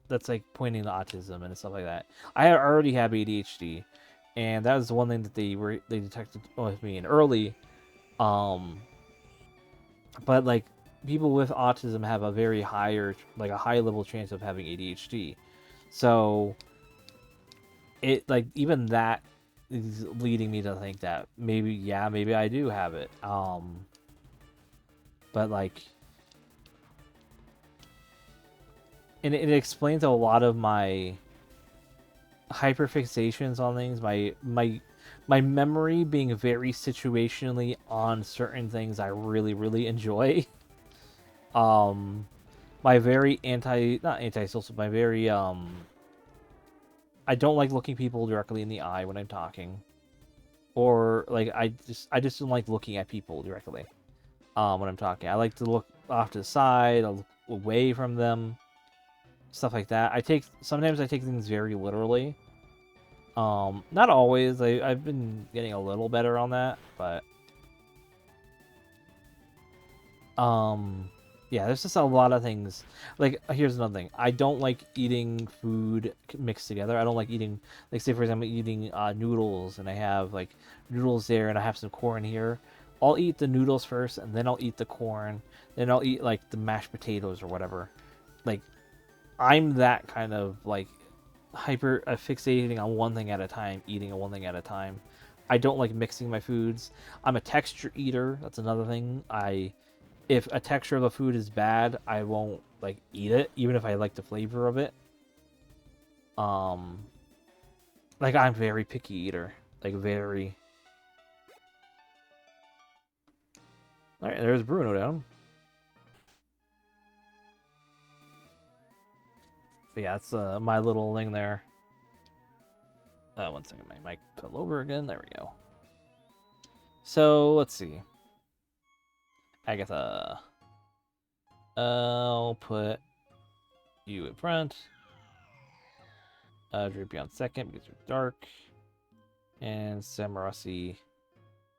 that's like pointing to autism and stuff like that. I already have ADHD, and that was the one thing that they detected with me in early. Um, but like people with autism have a very higher like a high level chance of having ADHD. So it like even that is leading me to think that maybe yeah, maybe I do have it. But like and it explains a lot of my hyperfixations on things, my memory being very situationally on certain things I really enjoy. Um my very not anti-social, my very I don't like looking people directly in the eye when I'm talking. Or like I just don't like looking at people directly when I'm talking. I like to look off to the side, I'll look away from them, stuff like that. Sometimes I take things very literally. Not always. I've been getting a little better on that, but um, yeah, there's just a lot of things. Like, here's another thing. I don't like eating food mixed together. I don't like eating, like, say for example, eating noodles, and I have like noodles there, and I have some corn here. I'll eat the noodles first, and then I'll eat the corn. Then I'll eat like the mashed potatoes or whatever. Like, I'm that kind of like hyper fixating on one thing at a time, eating one thing at a time. I don't like mixing my foods. I'm a texture eater. That's another thing. If a texture of the food is bad, I won't like eat it, even if I like the flavor of it. Um, like I'm very picky eater, like very. All right, there's Bruno down. But yeah, that's my little thing there. One second, my mic fell over again. There we go. So let's see. Agatha. I'll put you in front. Droopy on second because you're dark. And Samarasi.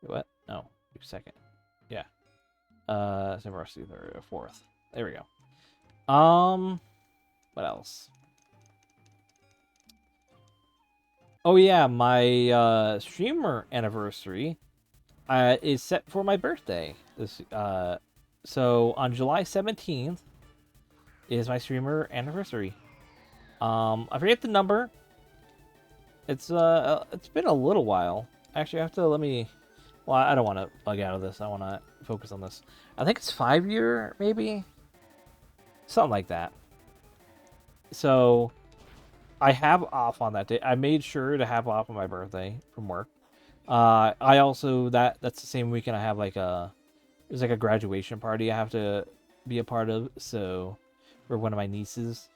What? No, you're second. Yeah. Samarasi third, fourth. There we go. What else? Oh yeah, my streamer anniversary is set for my birthday. So on July 17th is my streamer anniversary. I forget the number. It's been a little while. Actually, I have to let me. Well, I don't want to bug out of this. I want to focus on this. I think it's 5 year, maybe something like that. So I have off on that day. I made sure to have off on my birthday from work. I also that's the same weekend I have like there's like a graduation party I have to be a part of. So for one of my nieces,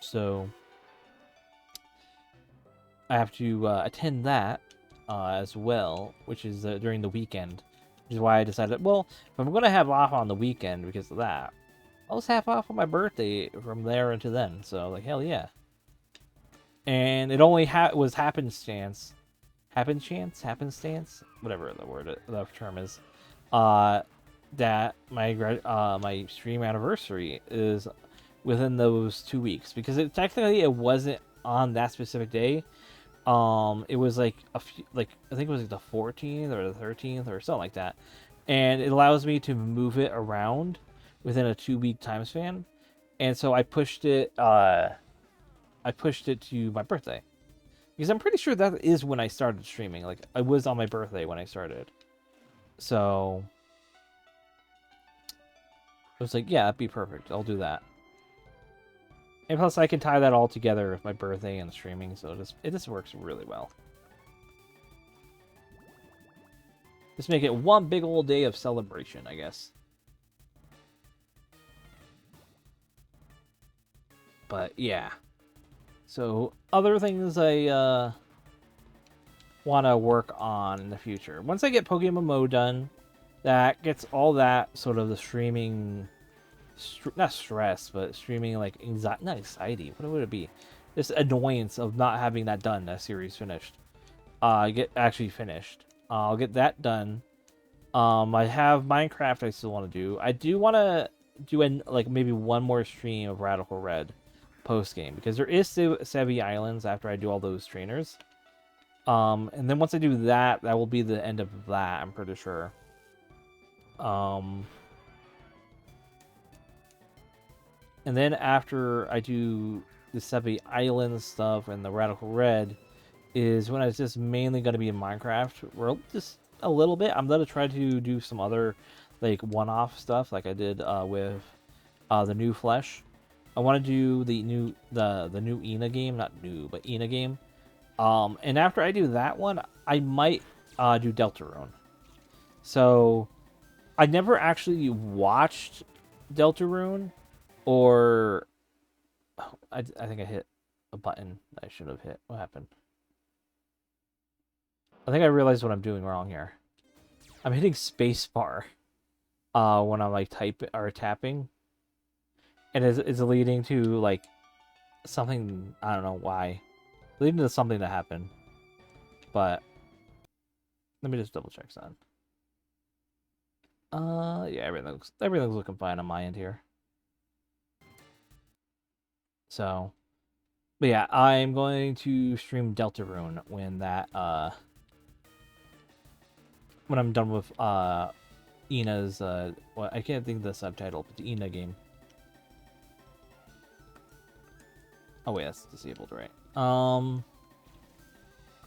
so I have to attend that as well, which is during the weekend. Which is why I decided, well, if I'm going to have off on the weekend because of that, I'll just have off on my birthday from there until then. So, like, hell yeah. And it only was happenstance, whatever the term is, that my stream anniversary is within those 2 weeks because technically it wasn't on that specific day. It was like I think it was like the 14th or the 13th or something like that, and it allows me to move it around within a 2 week time span, and so I pushed it. I pushed it to my birthday because I'm pretty sure that is when I started streaming. Like I was on my birthday when I started, so I was like, yeah, that'd be perfect. I'll do that. And plus, I can tie that all together with my birthday and streaming, so it just works really well. Just make it one big old day of celebration, I guess. But yeah. So other things I want to work on in the future. Once I get PokeMMO done, that gets all that sort of the streaming, not stress, but streaming like anxiety, not anxiety. What would it be? This annoyance of not having that done. That series finished. Get actually finished. I'll get that done. I have Minecraft I still want to do. I do want to do like maybe one more stream of Radical Red post game because there is Sevi Islands after I do all those trainers. And then once I do that, that will be the end of that. I'm pretty sure. And then after I do the Sevi Islands stuff and the Radical Red, is when it's just mainly going to be in Minecraft. We're just a little bit. I'm gonna try to do some other like one-off stuff, like I did with the new Flesh. I want to do the new Ina game, not new, but Ina game. And after I do that one, I might do Deltarune. So I never actually watched Deltarune, or I think I hit a button that I should have hit. What happened? I think I realized what I'm doing wrong here. I'm hitting spacebar when I'm like typing or tapping, and it's leading to like something. I don't know why, leading to something that happened. But let me just double check something. Yeah, everything's looking fine on my end here. So, but yeah, I'm going to stream Deltarune when that when I'm done with Ina's well, I can't think of the subtitle, but the Ina game. Oh wait, that's disabled, right?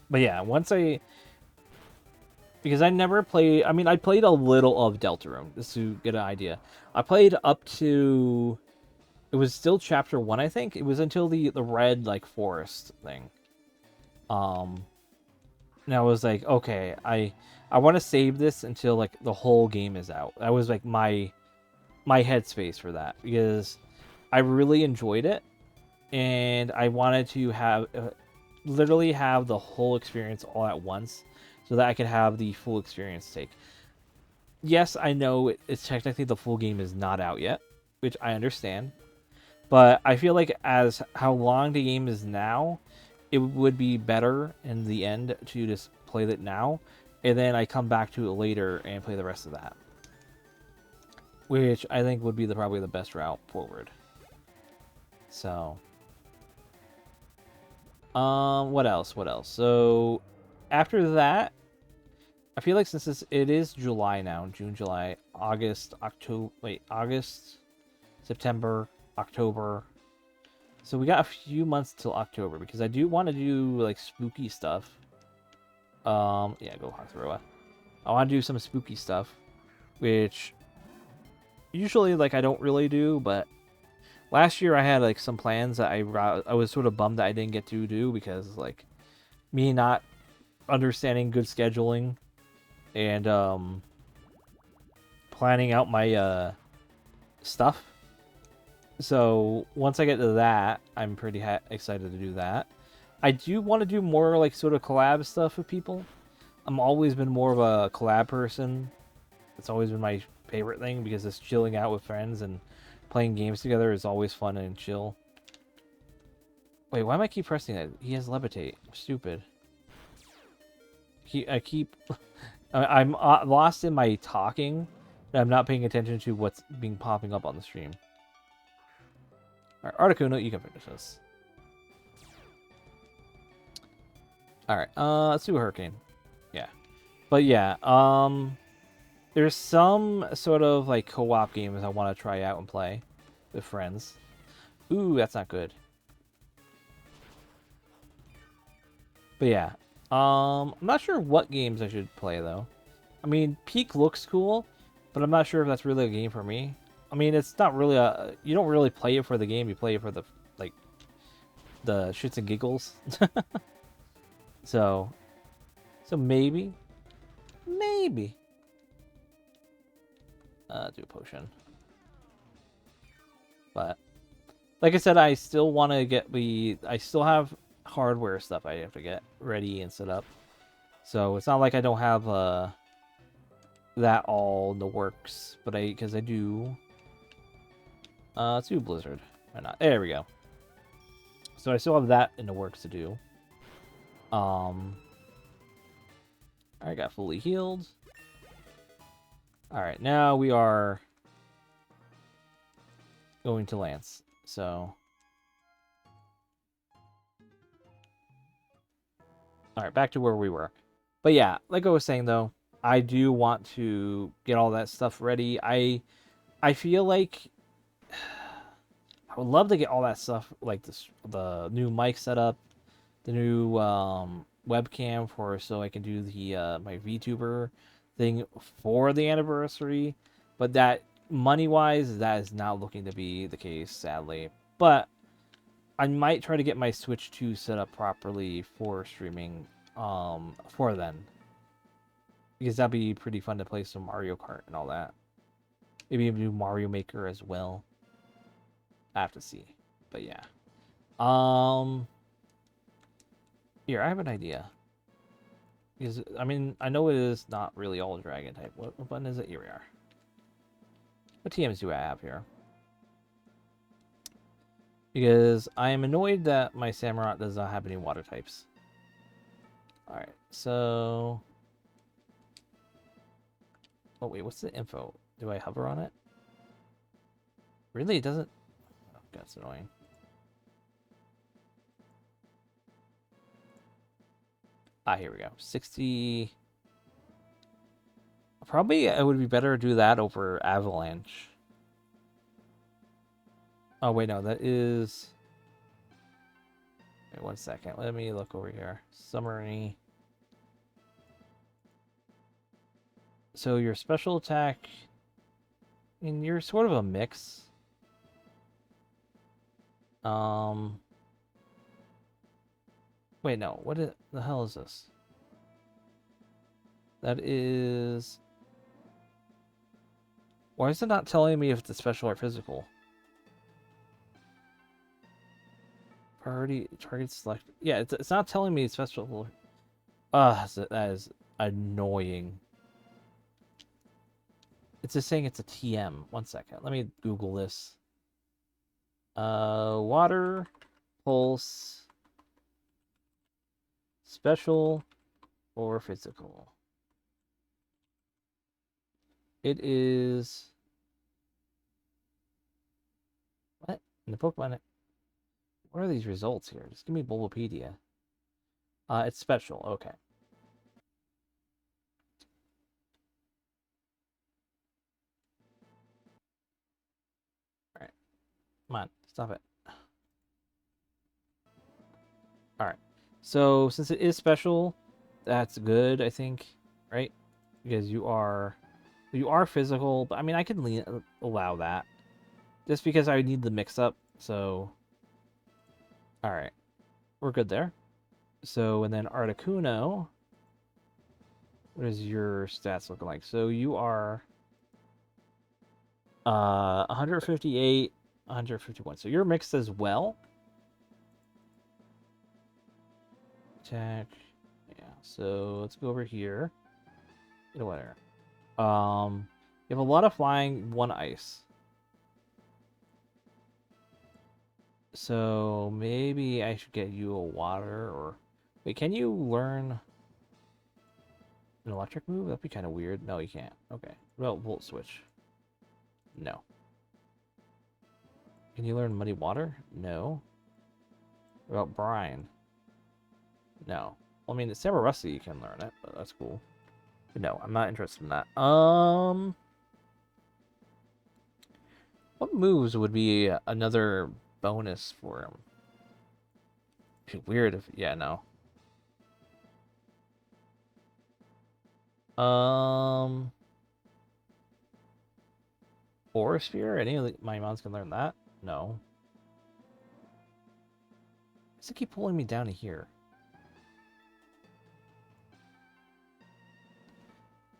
But yeah, once because I never played. I mean, I played a little of Deltarune just to get an idea. I played up to. It was still chapter 1, I think. It was until the red like forest thing. And I was like, okay, I want to save this until like the whole game is out. That was like my headspace for that because I really enjoyed it, and I wanted to have literally have the whole experience all at once, so that I could have the full experience take. Yes, I know it's technically the full game is not out yet, which I understand, but I feel like as how long the game is now, it would be better in the end to just play it now, and then I come back to it later and play the rest of that, which I think would be probably the best route forward. So, what else? So, after that, I feel like since it is July now, June, July, August, August, September, October. So we got a few months till October because I do want to do like spooky stuff. Yeah, go Hakuroa. I want to do some spooky stuff, which usually like I don't really do, but last year I had like some plans that I was sort of bummed that I didn't get to do because like me not understanding good scheduling and planning out my stuff. So once I get to that, I'm pretty excited to do that. I do want to do more like sort of collab stuff with people. I'm always been more of a collab person. It's always been my favorite thing because it's chilling out with friends and playing games together is always fun and chill. Wait, why am I keep pressing that? He has levitate. I'm stupid. I'm lost in my talking, and I'm not paying attention to what's being popping up on the stream. Alright, Articuno, you can finish this. Alright, let's do a Hurricane. Yeah. But yeah, there's some sort of like co-op games I want to try out and play with friends. Ooh, that's not good. But yeah, I'm not sure what games I should play though. I mean, Peak looks cool, but I'm not sure if that's really a game for me. I mean, it's not really you don't really play it for the game, you play it for the, like, the shits and giggles. So maybe. Do a potion. But like I said, I still want to get I still have hardware stuff I have to get ready and set up. So it's not like I don't have that all in the works, but because I do. Let's do Blizzard. Why not? There we go. So I still have that in the works to do. I got fully healed. All right, now we are going to Lance. So, all right, back to where we were. But yeah, like I was saying though, I do want to get all that stuff ready. I feel like I would love to get all that stuff, like the new mic setup, the new webcam so I can do the my VTuber thing for the anniversary. But that money wise, that is not looking to be the case, sadly. But I might try to get my Switch 2 set up properly for streaming for then. Because that'd be pretty fun to play some Mario Kart and all that. Maybe do Mario Maker as well. I have to see. But yeah. Here, I have an idea. Because, I mean, I know it is not really all dragon type. What button is it? Here we are. What TMs do I have here? Because I am annoyed that my Samurott does not have any water types. Alright, so... Oh, wait, what's the info? Do I hover on it? Really? It doesn't... Oh, that's annoying. Ah, here we go. 60... Probably it would be better to do that over Avalanche. Oh, wait, no, that is... Wait, 1 second. Let me look over here. Summary. So your special attack... I mean, you're sort of a mix. Wait, no. What the hell is this? That is... Why is it not telling me if it's special or physical? Priority target select. Yeah, it's not telling me special. That is annoying. It's just saying it's a TM. 1 second. Let me Google this. Water, pulse, special, or physical. It is... What? In the Pokemon... What are these results here? Just give me Bulbapedia. It's special. Okay. Alright. Come on. Stop it. Alright. So, since it is special, that's good, I think. Right? Because you are physical, but I mean, I could allow that. Just because I need the mix-up, so... Alright. We're good there. So, and then Articuno... What is your stats looking like? So, you are... 158, 151. So, you're mixed as well. Attack. Yeah, so let's go over here. Get a water. You have a lot of flying, 1 ice. So maybe I should get you a water or... Wait, can you learn an electric move? That'd be kind of weird. No, you can't. Okay. Well, Volt Switch. No. Can you learn Muddy Water? No. What about Brine? No. Well, I mean, it's Saber Rusty, you can learn it, but that's cool. But no, I'm not interested in that. What moves would be another bonus for him? Be weird if... Yeah, no. Aura Sphere? Any of my mons can learn that? No. Does it keep pulling me down to here?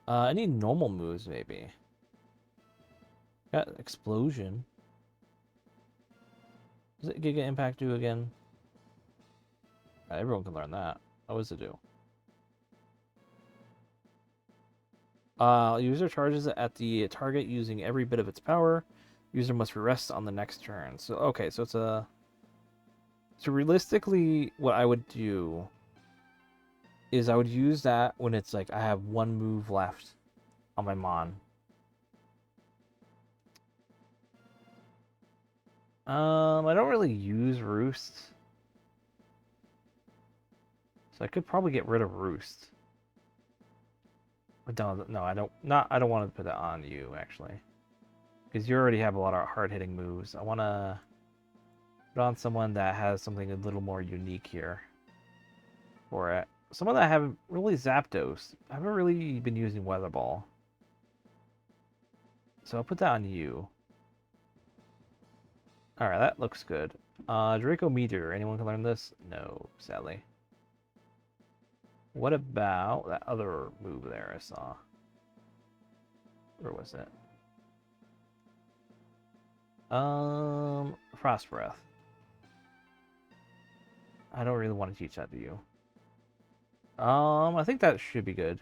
I need normal moves, maybe. Got Explosion. Does it Giga Impact do again? Everyone can learn that. What does it do? User charges at the target using every bit of its power. User must rest on the next turn. So okay, so it's a. So realistically, what I would do is I would use that when it's like I have one move left on my Mon. I don't really use Roost. So I could probably get rid of Roost. But no, I don't. I don't want to put that on you actually, because you already have a lot of hard-hitting moves. I want to put on someone that has something a little more unique here for it. Someone that I haven't really Zapdos. I haven't really been using Weather Ball. So I'll put that on you. Alright, that looks good. Draco Meteor. Anyone can learn this? No, sadly. What about that other move there I saw? Where was it? Frost Breath. I don't really want to teach that to you. I think that should be good.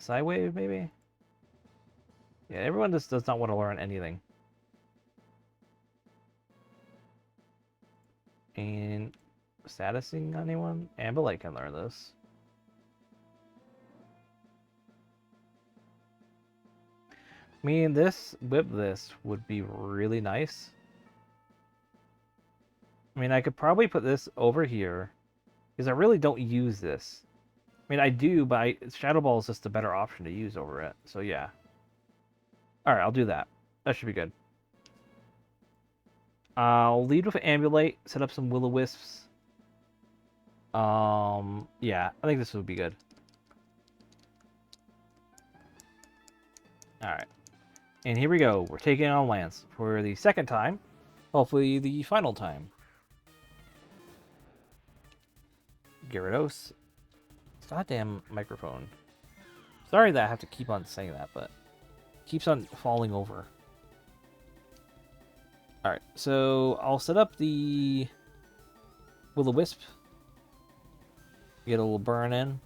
Psywave, maybe? Yeah, everyone just does not want to learn anything. And statusing anyone? Ambilight can learn this. I mean, whip this would be really nice. I mean, I could probably put this over here because I really don't use this. I mean, I do, but Shadow Ball is just a better option to use over it. So yeah. All right, I'll do that. That should be good. I'll lead with Ambulate, set up some Will-O-Wisps. Yeah, I think this would be good. All right. And here we go. We're taking on Lance for the second time. Hopefully the final time. Gyarados. Goddamn microphone. Sorry that I have to keep on saying that, but it keeps on falling over. Alright, so I'll set up the Will-O-Wisp. Get a little burn in.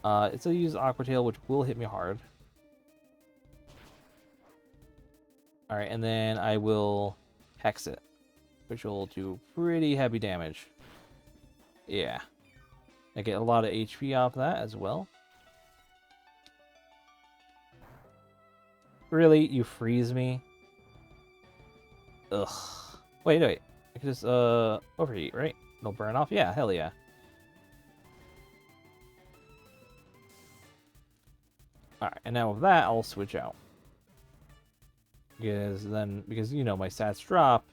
It's a use Aqua Tail, which will hit me hard. Alright, and then I will Hex it, which will do pretty heavy damage. Yeah. I get a lot of HP off that as well. Really? You freeze me? Ugh. Wait. I can just, overheat, right? It'll burn off? Yeah, hell yeah. Alright, and now with that, I'll switch out. Because, you know, my stats drop,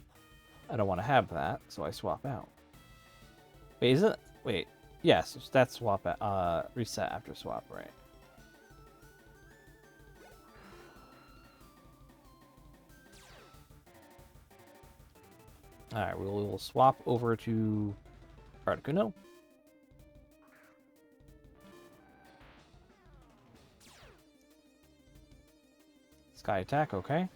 I don't want to have that, so I swap out. Wait, is it? Wait. Yes, stats swap, reset after swap, right? Alright, we'll swap over to Articuno. Sky attack, okay.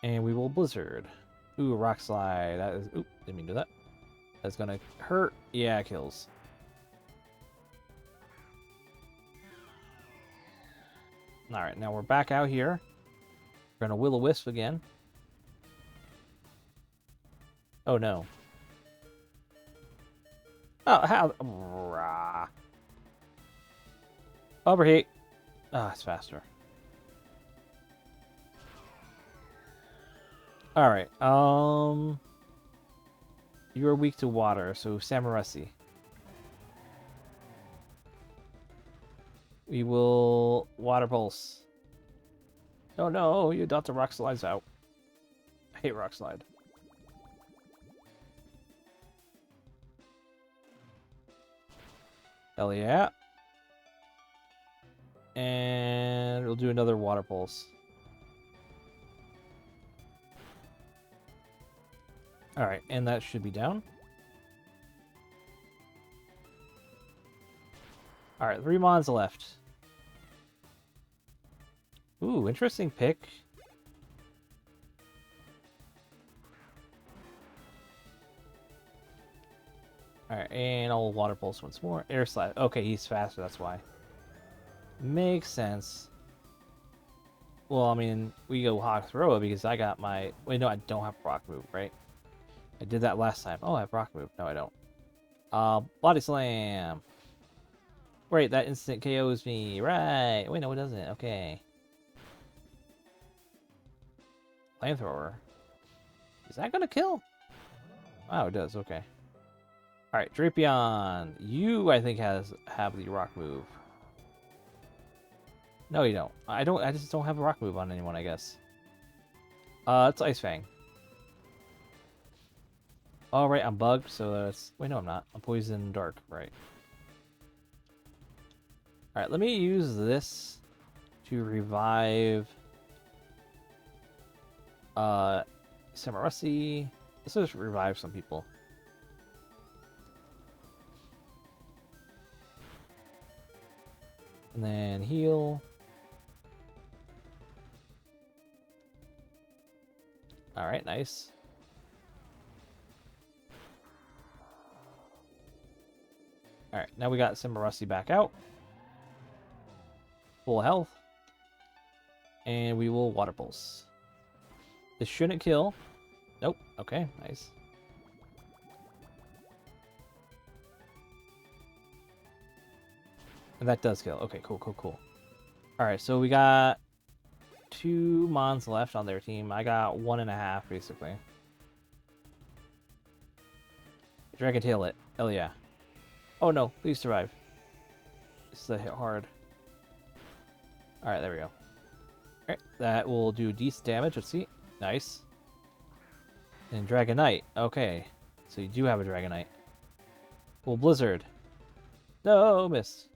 And we will Blizzard. Ooh, Rock Slide. That is. Oop, didn't mean to do that. That's gonna hurt. Yeah, it kills. Alright, now we're back out here. We're gonna Will-O-Wisp again. Oh no. Oh, how? Rah. Overheat. Ah, it's faster. Alright, you're weak to water, so Samurasi. We will Water Pulse. Oh no, you got the Rock Slides out. I hate Rock Slide. Hell yeah. And we'll do another Water Pulse. Alright, and that should be down. Alright, 3 mons left. Ooh, interesting pick. Alright, and I'll water pulse once more. Air slide. Okay, he's faster, that's why. Makes sense. Well, I mean, we go Hawk Throw because I got my... Wait, no, I don't have Rock Move, right? I did that last time. Oh, I have Rock Move. No, I don't. Body Slam. Wait, that instant KOs me. Right. Wait, no, it doesn't. Okay. Flamethrower. Is that gonna kill? Oh, it does. Okay. Alright, Drapion. You, I think, have the Rock Move. No, you don't. I just don't have a Rock Move on anyone, I guess. It's Ice Fang. Oh, right, I'm bugged, so that's... Wait, no, I'm not. I'm Poison Dark, right. Alright, let me use this to revive... Samarussi. Let's just revive some people. And then heal. Alright, nice. Alright, now we got Samarussi back out. Full health. And we will Water Pulse. This shouldn't kill. Nope. Okay, nice. And that does kill. Okay, cool, cool, cool. Alright, so we got 2 mons left on their team. I got 1.5, basically. Dragon Tail it. Hell yeah. Oh no, please survive. This is a hit hard. Alright, there we go. Alright, that will do decent damage. Let's see. Nice. And Dragonite. Okay. So you do have a Dragonite. Well, Blizzard. No, missed.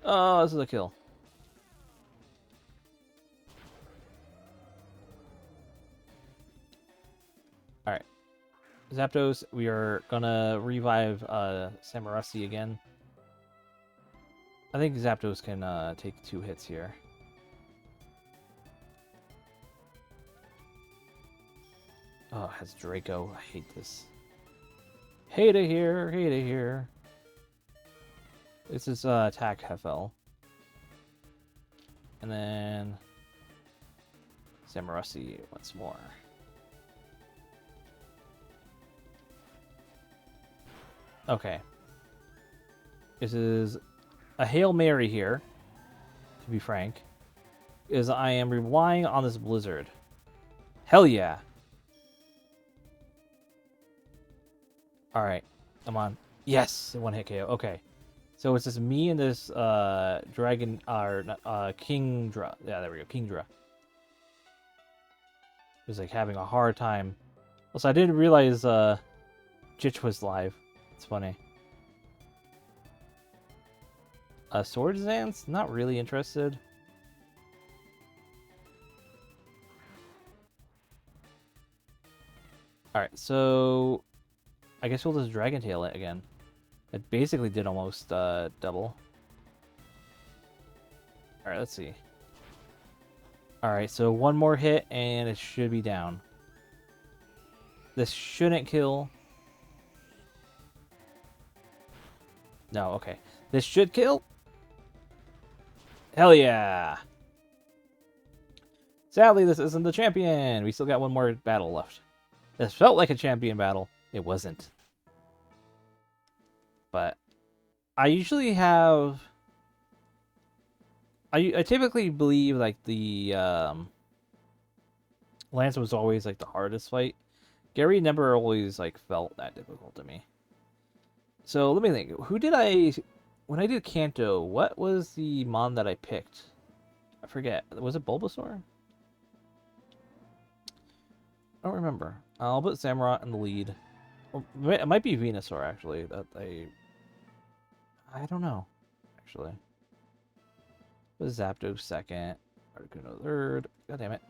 Oh, this is a kill. Alright. Zapdos, we are gonna revive Samarussi again. I think Zapdos can take 2 hits here. Oh, it has Draco. I hate this. Hate it here, hate it here. This is attack Hefel. And then Samarussi once more. Okay. This is a Hail Mary here, to be frank, is I am relying on this Blizzard. Hell yeah. Alright, come on. Yes, 1-hit KO. Okay. So it's just me and this dragon, Kingdra. Yeah, there we go, Kingdra. Who's like having a hard time. Also, I didn't realize Jitch was live. It's funny. Swords Dance? Not really interested. Alright, so I guess we'll just Dragon Tail it again. It basically did almost double. Alright, let's see. Alright, so 1 more hit and it should be down. This shouldn't kill. No, okay. This should kill. Hell yeah! Sadly, this isn't the champion. We still got 1 more battle left. This felt like a champion battle. It wasn't. But I usually have... I typically believe like the Lance was always like the hardest fight. Gary never always like felt that difficult to me. So let me think. Who did I... When I did Kanto, what was the mon that I picked? I forget. Was it Bulbasaur? I don't remember. I'll put Samurott in the lead. Or it might be Venusaur, actually. I don't know, actually. Put Zapdos second. Articuno third. God damn it.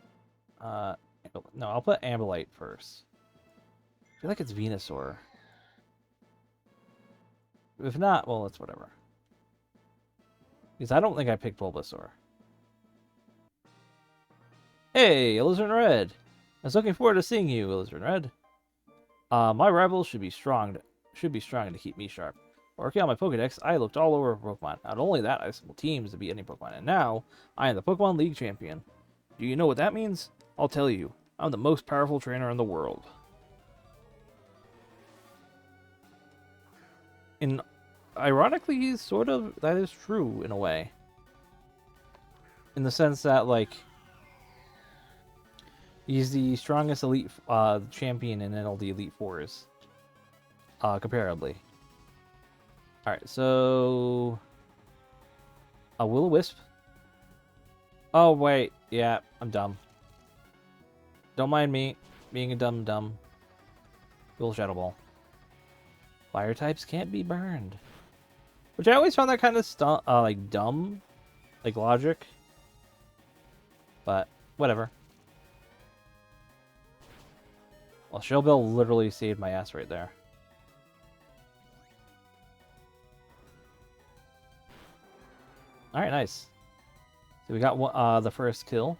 No, I'll put Ambilight first. I feel like it's Venusaur. If not, well, it's whatever. Because I don't think I picked Bulbasaur. Hey, AlizarinRed! I was looking forward to seeing you, AlizarinRed. My rivals should be strong to keep me sharp. Working on my Pokedex, I looked all over Pokemon. Not only that, I assembled teams to beat any Pokemon, and now I am the Pokemon League champion. Do you know what that means? I'll tell you. I'm the most powerful trainer in the world. And ironically, sort of, that is true in a way. In the sense that, like, he's the strongest elite champion in all the Elite Fours. Comparably. Alright, so... a Will-O-Wisp. Oh, wait. Yeah, I'm dumb. Don't mind me being a dumb. Will Shadow Ball. Fire types can't be burned. Which I always found that kind of like dumb. Like logic. But, whatever. Well, Shell Bell literally saved my ass right there. Alright, nice. So we got the first kill.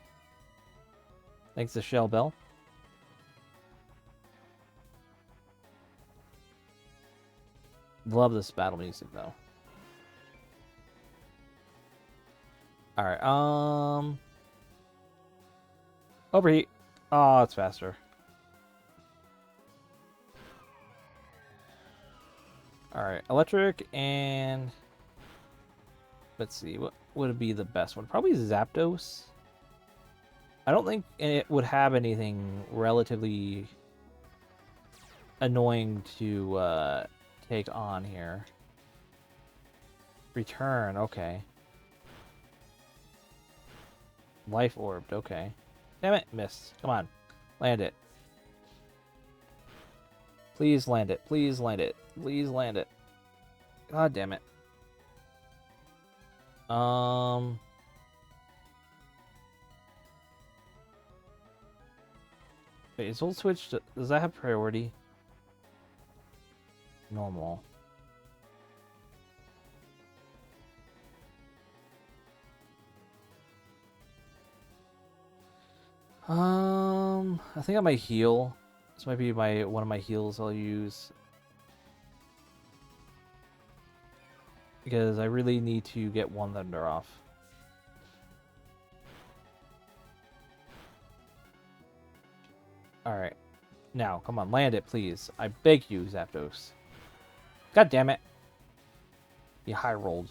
Thanks to Shell Bell. Love this battle music, though. Alright, overheat. Oh, it's faster. Alright, electric and... let's see, what would be the best one? Probably Zapdos. I don't think it would have anything relatively annoying to take on here. Return, okay. Life orbed, okay. Damn it, missed. Come on, land it. Please land it, please land it, please land it. God damn it. Wait, is Old Switch, does that have priority? Normal. I think I might heal. This might be one of my heals I'll use. Because I really need to get one Thunder off. Alright. Now, come on, land it, please. I beg you, Zapdos. God damn it. You high rolled.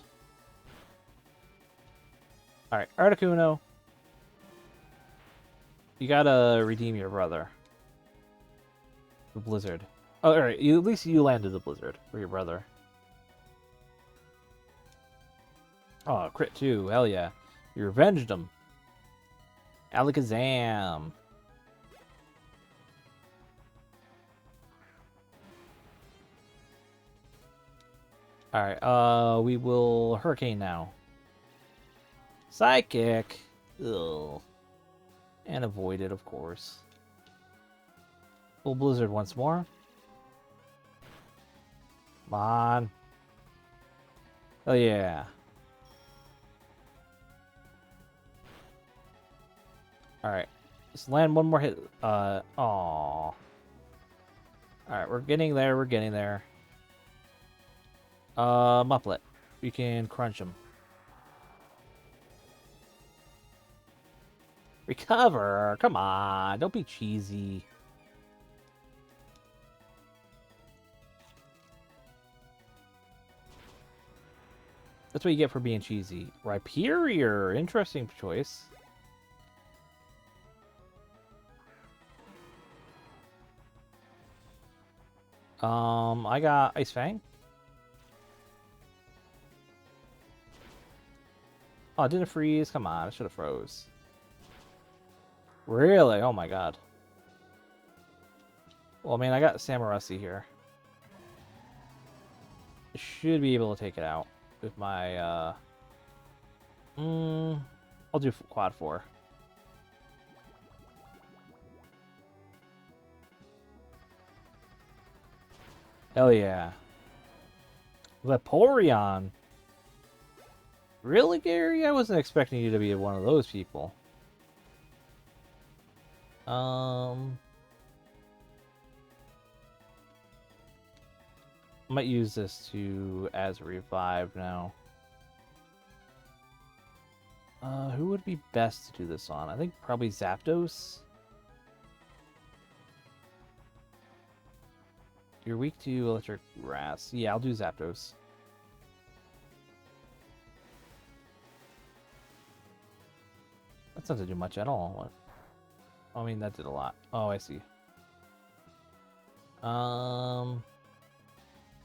Alright, Articuno. You gotta redeem your brother. The Blizzard. Oh, alright, at least you landed the Blizzard for your brother. Oh, crit too. Hell yeah. You revenged him. Alakazam. Alright, we will Hurricane now. Psychic. Ugh. And avoid it, of course. Full Blizzard once more. Come on. Oh yeah. Alright. Just land one more hit. Aww. Alright, we're getting there, we're getting there. Mupplet. We can crunch him. Recover! Come on, don't be cheesy. That's what you get for being cheesy. Rhyperior! Interesting choice. I got Ice Fang. Oh, didn't freeze? Come on, I should have froze. Really? Oh my god. Well, I mean, I got Samurasi here. I should be able to take it out with my, I'll do quad 4. Hell yeah. Vaporeon. Really, Gary? I wasn't expecting you to be one of those people. Might use this as a revive now. Who would be best to do this on? I think probably Zapdos. You're weak to electric grass. Yeah, I'll do Zapdos. That's not to do much at all. What? I mean, that did a lot. Oh, I see.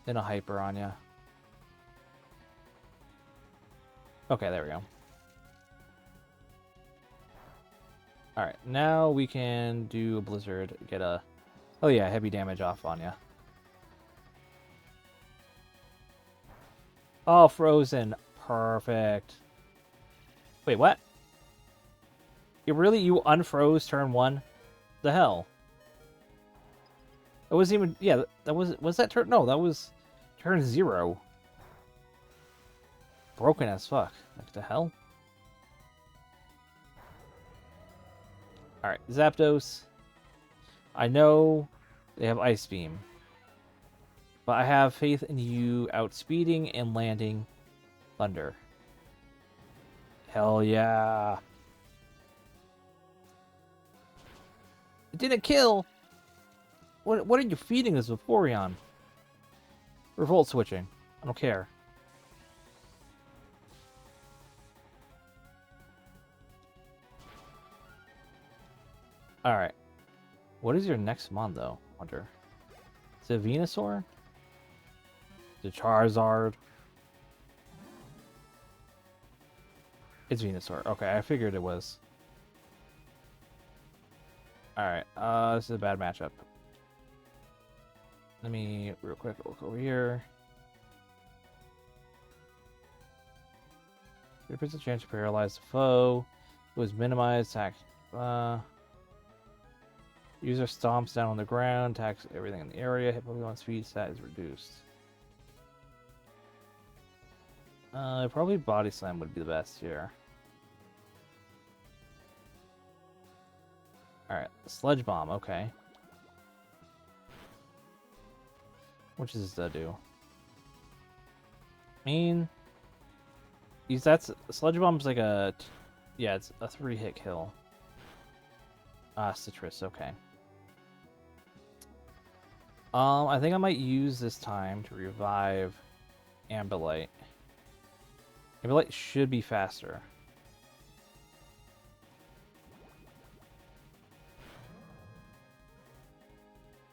Then a hyper on ya. Okay, there we go. Alright, now we can do a blizzard, get a... Oh yeah, heavy damage off on ya. Oh, frozen. Perfect. Wait, what? You unfroze turn 1? The hell? It wasn't even... Yeah, that was that turn... No, that was turn 0. Broken as fuck. Like the hell? Alright, Zapdos. I know they have Ice Beam. But I have faith in you outspeeding and landing Thunder. Hell yeah. It didn't kill! What are you feeding us with Vaporeon? Revolt switching. I don't care. Alright. What is your next mon, though? Wonder. Is it Venusaur? Is it Charizard? It's Venusaur. Okay, I figured it was. Alright, this is a bad matchup. Let me, real quick, look over here. There is a chance to paralyze the foe. It was minimized, attack. User stomps down on the ground, attacks everything in the area. Hit Pokemon speed stat is reduced. Probably Body Slam would be the best here. Alright, Sludge Bomb, okay. What does that do? I mean, Sludge Bomb's like a... Yeah, it's a 3-hit kill. Citrus, okay. I think I might use this time to revive Ambilight. Ambilight should be faster.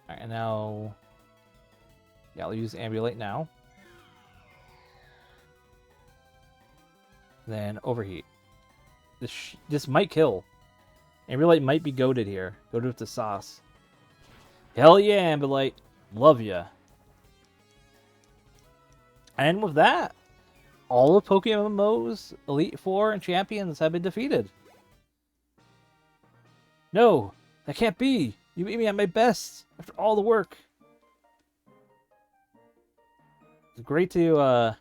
Alright, and now... Yeah, I'll use Ambilight now. Then Overheat. This might kill. Ambilight might be goated here. Goated with the sauce. Hell yeah, Ambilight. Love ya. And with that, all of PokeMMO's Elite Four and Champions have been defeated. No, that can't be. You beat me at my best after all the work. It's great to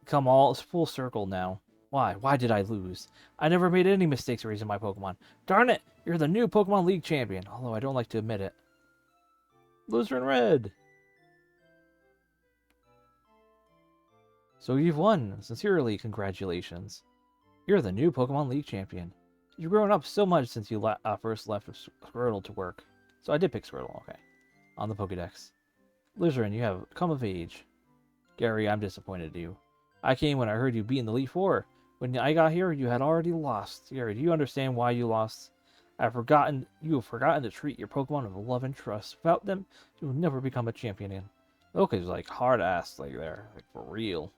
come all full circle now. Why? Why did I lose? I never made any mistakes raising my Pokemon. Darn it! You're the new Pokemon League champion, although I don't like to admit it. AlizarinRed! So you've won. Sincerely, congratulations. You're the new Pokemon League champion. You've grown up so much since you first left Squirtle to work. So I did pick Squirtle, okay. On the Pokedex. Alizarin, you have come of age. Gary, I'm disappointed in you. I came when I heard you beat in the Elite Four. When I got here, you had already lost. Gary, do you understand why you lost? You have forgotten to treat your Pokemon with love and trust. Without them, you will never become a champion again. Okay, it's like hard ass like there, like for real.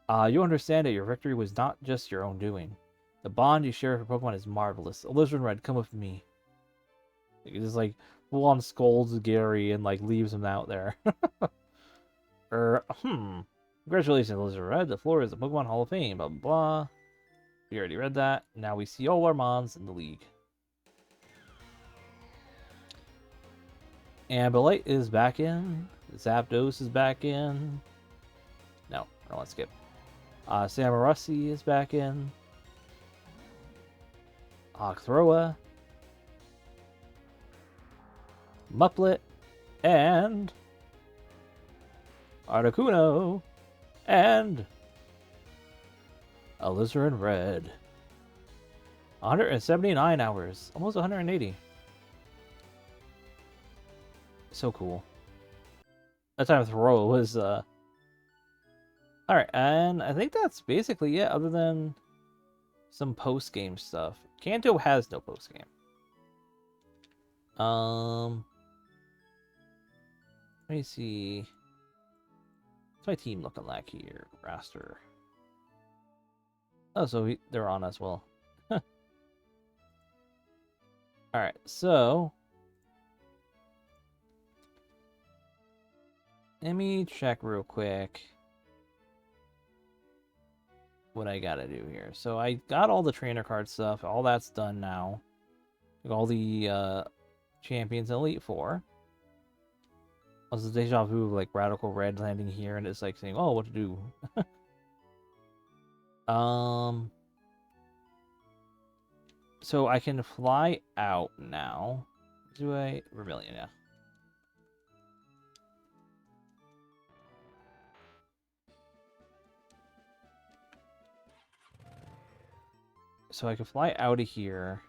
You understand that your victory was not just your own doing. The bond you share with your Pokemon is marvelous. AlizarinRed, come with me. It just like full on scolds Gary and like leaves him out there. Congratulations, AlizarinRed. The floor is the Pokemon Hall of Fame. Blah blah blah. We already read that. Now we see all our mons in the league. Ambilight is back in. Zapdos is back in. No, let's skip. Samarussi is back in. Octhroa. Mupplet. And Articuno. And AlizarinRed. 179 hours. Almost 180. So cool. That time throw was alright, and I think that's basically it, other than some post-game stuff. Kanto has no post-game. Let me see. What's my team looking like here? Raster. Oh, so they're on as well. Alright, so let me check real quick what I gotta do here. So I got all the trainer card stuff. All that's done now. All the champions in Elite Four. Also, deja vu, like Radical Red landing here, and it's like saying, "Oh, what to do?" So I can fly out now. Do I? Vermilion, yeah. So I can fly out of here.